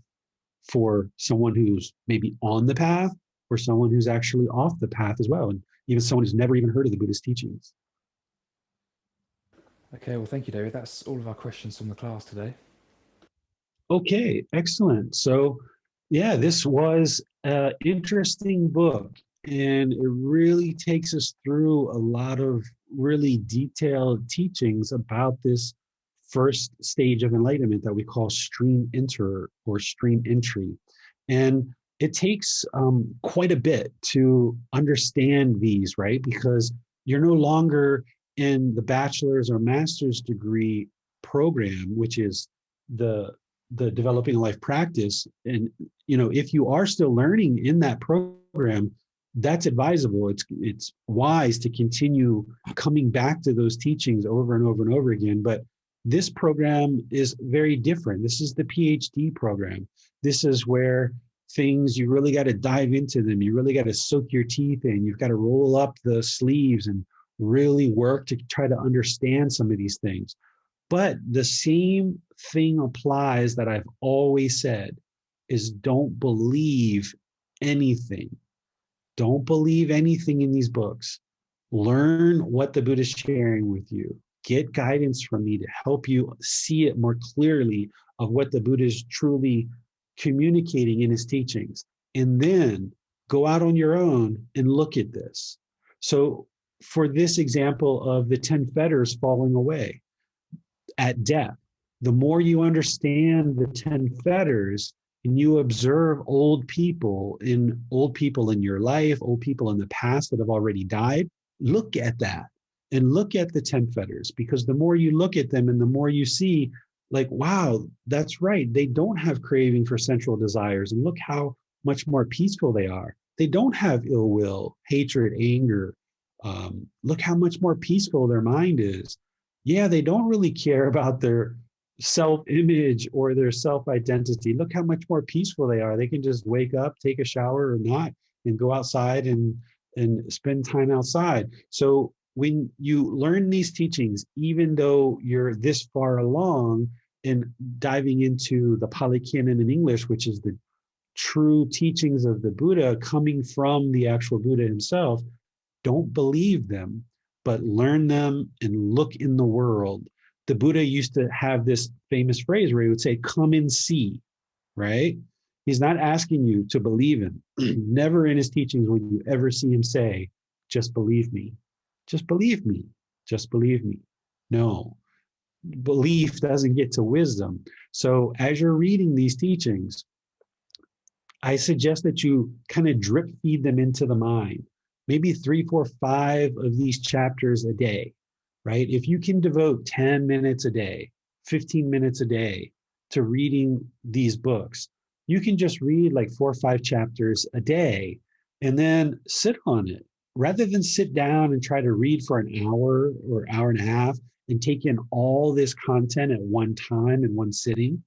Speaker 1: for someone who's maybe on the path or someone who's actually off the path as well. And even someone who's never even heard of the Buddhist teachings.
Speaker 2: Okay, well, thank you, David. That's all of our questions from the class today.
Speaker 1: Okay, excellent. So, yeah, this was an interesting book, and it really takes us through a lot of really detailed teachings about this first stage of enlightenment that we call stream enter or stream entry. And it takes quite a bit to understand these, right? Because you're no longer in the bachelor's or master's degree program, which is the developing a life practice. And if you are still learning in that program, that's advisable. It's wise to continue coming back to those teachings over and over and over again. But this program is very different. This is the PhD program. This is where things, you really got to dive into them. You really got to soak your teeth in. You've got to roll up the sleeves and really work to try to understand some of these things. But the same thing applies that I've always said is don't believe anything. Don't believe anything in these books. Learn what the Buddha is sharing with you. Get guidance from me to help you see it more clearly of what the Buddha is truly communicating in his teachings. And then go out on your own and look at this. So for this example of the 10 fetters falling away at death, the more you understand the 10 fetters and you observe old people in your life, old people in the past that have already died, look at that and look at the 10 fetters, because the more you look at them and the more you see, like, wow, that's right. They don't have craving for sensual desires. And look how much more peaceful they are. They don't have ill will, hatred, anger. Look how much more peaceful their mind is. Yeah, they don't really care about their self-image or their self-identity. Look how much more peaceful they are. They can just wake up, take a shower or not, and go outside and spend time outside. So when you learn these teachings, even though you're this far along in diving into the Pali Canon in English, which is the true teachings of the Buddha coming from the actual Buddha himself, don't believe them, but learn them and look in the world. The Buddha used to have this famous phrase where he would say, come and see, right? He's not asking you to believe him. Never in his teachings will you ever see him say, just believe me, just believe me, just believe me. No, belief doesn't get to wisdom. So as you're reading these teachings, I suggest that you kind of drip feed them into the mind, maybe 3, 4, 5 of these chapters a day, right? If you can devote 10 minutes a day, 15 minutes a day to reading these books, you can just read like 4 or 5 chapters a day and then sit on it rather than sit down and try to read for an hour or hour and a half and take in all this content at one time in one sitting.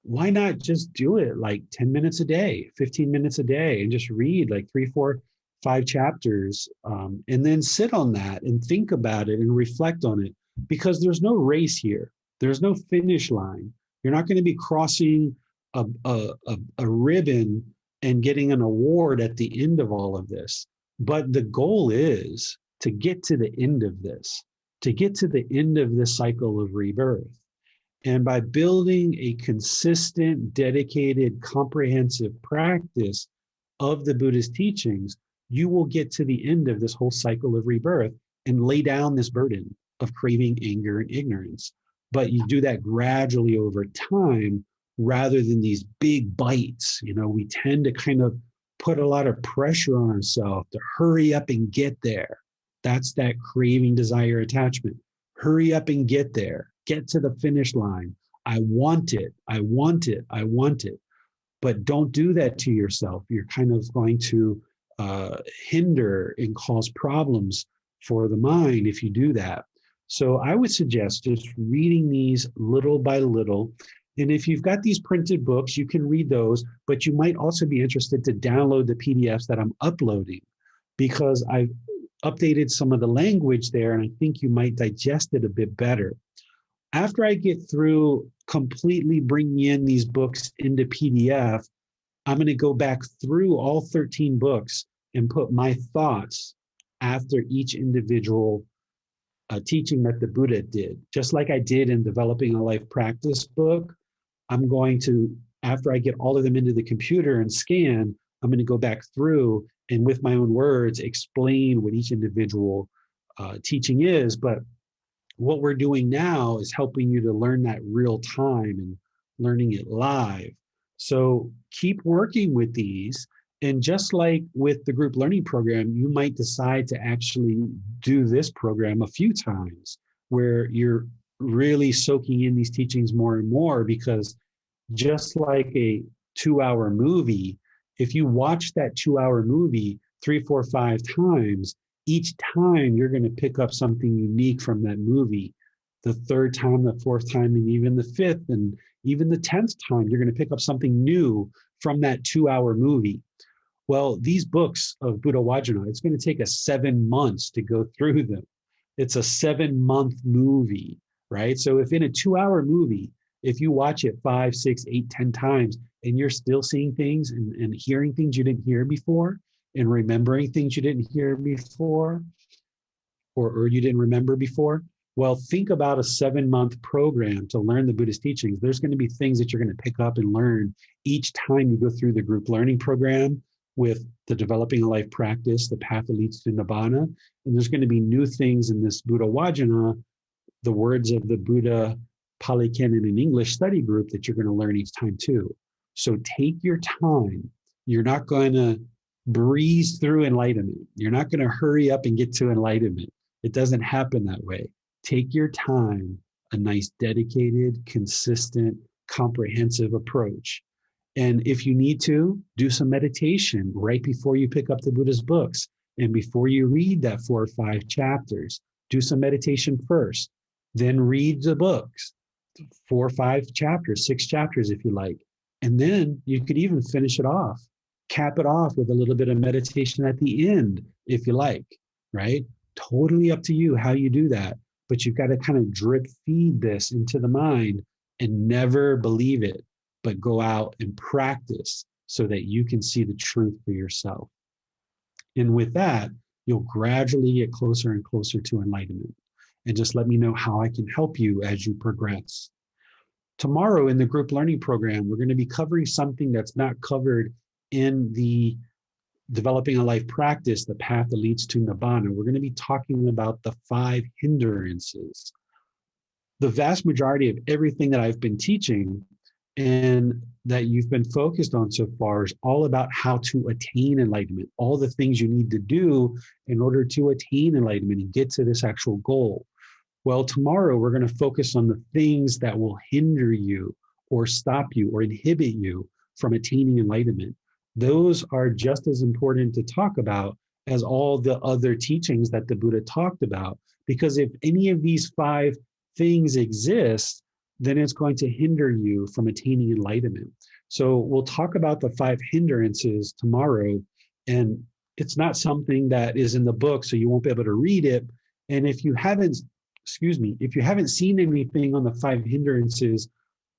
Speaker 1: Why not just do it like 10 minutes a day, 15 minutes a day, and just read like 3, 4, 5 chapters, and then sit on that and think about it and reflect on it, because there's no race here. There's no finish line. You're not going to be crossing a ribbon and getting an award at the end of all of this. But the goal is to get to the end of this, to get to the end of this cycle of rebirth. And by building a consistent, dedicated, comprehensive practice of the Buddha's teachings, you will get to the end of this whole cycle of rebirth and lay down this burden of craving, anger, and ignorance. But you do that gradually over time rather than these big bites. You know, we tend to kind of put a lot of pressure on ourselves to hurry up and get there. That's that craving, desire, attachment. Hurry up and get there. Get to the finish line. I want it. I want it. I want it. But don't do that to yourself. You're kind of going to hinder and cause problems for the mind if you do that. So I would suggest just reading these little by little. And if you've got these printed books, you can read those, but you might also be interested to download the PDFs that I'm uploading, because I've updated some of the language there, and I think you might digest it a bit better. After I get through completely bringing in these books into PDF, I'm going to go back through all 13 books and put my thoughts after each individual teaching that the Buddha did. Just like I did in Developing a Life Practice book, I'm going to, after I get all of them into the computer and scan, I'm going to go back through and with my own words explain what each individual teaching is. But what we're doing now is helping you to learn that real time and learning it live. So keep working with these. And just like with the group learning program, you might decide to actually do this program a few times where you're really soaking in these teachings more and more, because just like a 2-hour movie, if you watch that 2-hour movie 3, 4, 5 times, each time you're going to pick up something unique from that movie. The 3rd time, the 4th time, and even the 5th, and even the 10th time, you're going to pick up something new from that 2-hour movie. Well, these books of Buddha Vajrayana, it's going to take us 7 months to go through them. It's a 7-month movie, right? So if in a 2-hour movie, if you watch it 5, 6, 8, 10 times, and you're still seeing things and hearing things you didn't hear before, and remembering things you didn't hear before, or you didn't remember before, well, think about a 7-month program to learn the Buddhist teachings. There's going to be things that you're going to pick up and learn each time you go through the group learning program with the Developing a Life Practice, the path that leads to Nibbana. And there's going to be new things in this Buddha Vajrayana, the words of the Buddha Pali Canon in English study group, that you're going to learn each time too. So take your time. You're not going to breeze through enlightenment. You're not going to hurry up and get to enlightenment. It doesn't happen that way. Take your time, a nice, dedicated, consistent, comprehensive approach. And if you need to, do some meditation right before you pick up the Buddha's books. And before you read that 4 or 5 chapters, do some meditation first. Then read the books, 4 or 5 chapters, 6 chapters if you like. And then you could even finish it off, cap it off with a little bit of meditation at the end if you like, right? Totally up to you how you do that. But you've got to kind of drip feed this into the mind and never believe it, but go out and practice so that you can see the truth for yourself. And with that, you'll gradually get closer and closer to enlightenment. And just let me know how I can help you as you progress. Tomorrow in the group learning program, we're going to be covering something that's not covered in the Developing a Life Practice, the path that leads to Nibbana. We're going to be talking about the 5 hindrances. The vast majority of everything that I've been teaching and that you've been focused on so far is all about how to attain enlightenment, all the things you need to do in order to attain enlightenment and get to this actual goal. Well, tomorrow we're going to focus on the things that will hinder you or stop you or inhibit you from attaining enlightenment. Those are just as important to talk about as all the other teachings that the Buddha talked about, because if any of these 5 things exist, then it's going to hinder you from attaining enlightenment. So we'll talk about the 5 hindrances tomorrow, and it's not something that is in the book, so you won't be able to read it. And if you haven't seen anything on the 5 hindrances,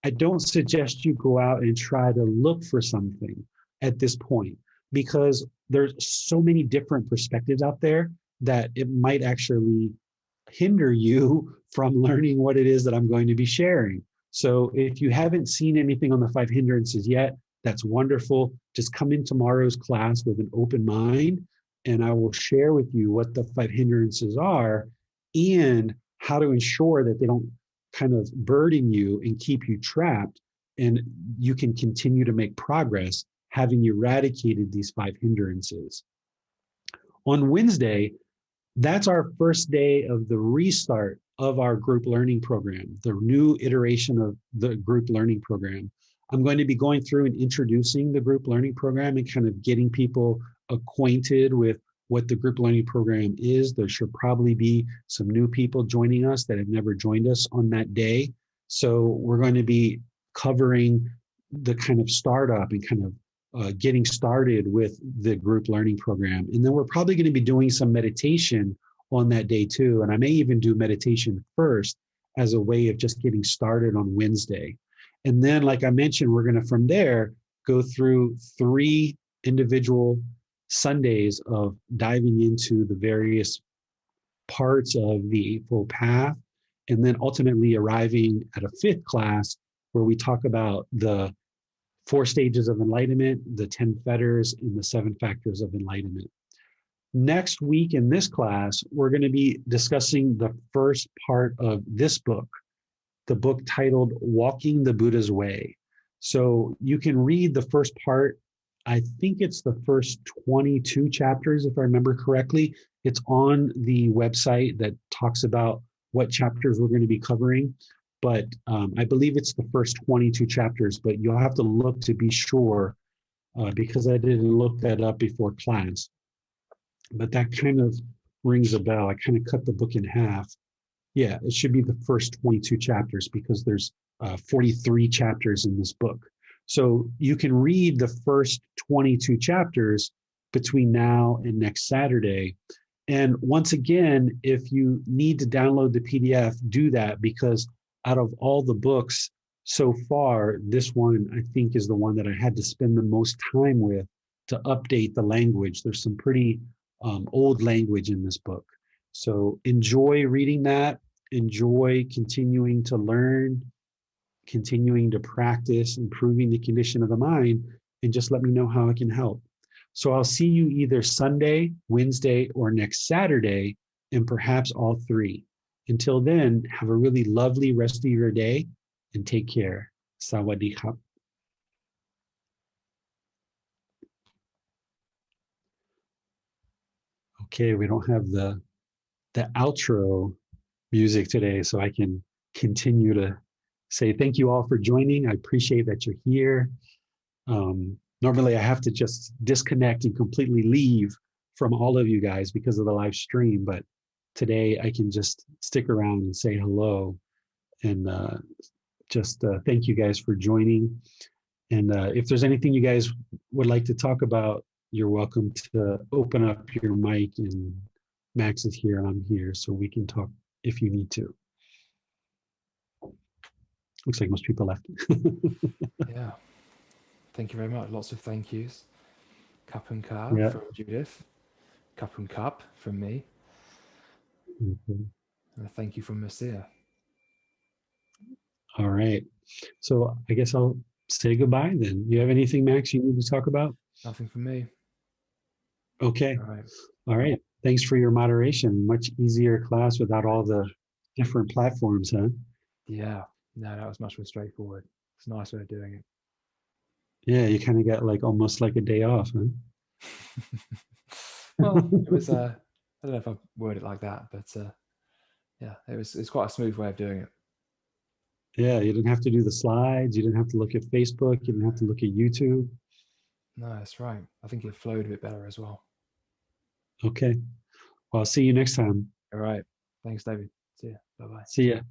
Speaker 1: I don't suggest you go out and try to look for something at this point, because there's so many different perspectives out there that it might actually hinder you from learning what it is that I'm going to be sharing. So if you haven't seen anything on the 5 hindrances yet, that's wonderful. Just come in tomorrow's class with an open mind, and I will share with you what the 5 hindrances are and how to ensure that they don't kind of burden you and keep you trapped, and you can continue to make progress having eradicated these 5 hindrances. On Wednesday, that's our first day of the restart of our group learning program, the new iteration of the group learning program. I'm going to be going through and introducing the group learning program and kind of getting people acquainted with what the group learning program is. There should probably be some new people joining us that have never joined us on that day. So we're going to be covering the kind of startup and kind of getting started with the group learning program. And then we're probably going to be doing some meditation on that day too. And I may even do meditation first as a way of just getting started on Wednesday. And then, like I mentioned, we're going to from there go through 3 individual Sundays of diving into the various parts of the Eightfold Path, and then ultimately arriving at a 5th class where we talk about the 4 stages of enlightenment, the 10 fetters, and the 7 factors of enlightenment. Next week in this class, we're going to be discussing the first part of this book, the book titled Walking the Buddha's Way. So you can read the first part. I think it's the first 22 chapters, if I remember correctly. It's on the website that talks about what chapters we're going to be covering. But I believe it's the first 22 chapters, but you'll have to look to be sure because I didn't look that up before class. But that kind of rings a bell. I kind of cut the book in half. Yeah, it should be the first 22 chapters because there's 43 chapters in this book. So you can read the first 22 chapters between now and next Saturday. And once again, if you need to download the PDF, do that, because out of all the books so far, this one I think is the one that I had to spend the most time with to update the language. There's some pretty old language in this book. So enjoy reading that, enjoy continuing to learn, continuing to practice, improving the condition of the mind, and just let me know how I can help. So I'll see you either Sunday, Wednesday, or next Saturday, and perhaps all 3. Until then, have a really lovely rest of your day and take care. Sawadee khap. Okay, we don't have the outro music today, so I can continue to say thank you all for joining. I appreciate that you're here. Normally I have to just disconnect and completely leave from all of you guys because of the live stream, but today I can just stick around and say hello and just thank you guys for joining. And if there's anything you guys would like to talk about, you're welcome to open up your mic, and Max is here and I'm here, so we can talk if you need to. Looks like most people left.
Speaker 2: Yeah. Thank you very much. Lots of thank yous. Cup and Ka
Speaker 1: Yeah.
Speaker 2: from Judith. Cup and Cup from me.
Speaker 1: Mhm.
Speaker 2: And a thank you from Marcia.
Speaker 1: All right. So I guess I'll say goodbye then. You have anything, Max, you need to talk about?
Speaker 2: Nothing from me.
Speaker 1: Okay.
Speaker 2: All right.
Speaker 1: All right. Thanks for your moderation. Much easier class without all the different platforms, huh?
Speaker 2: Yeah. No, that was much more straightforward. It's a nice way of doing it.
Speaker 1: Yeah, you kind of got like almost like a day off, huh?
Speaker 2: Well, it was I don't know if I word it like that, but yeah, it's quite a smooth way of doing it.
Speaker 1: Yeah, you didn't have to do the slides. You didn't have to look at Facebook. You didn't have to look at YouTube.
Speaker 2: No, that's right. I think it flowed a bit better as well.
Speaker 1: Okay. Well, I'll see you next time.
Speaker 2: All right. Thanks, David. See ya. Bye bye.
Speaker 1: See ya.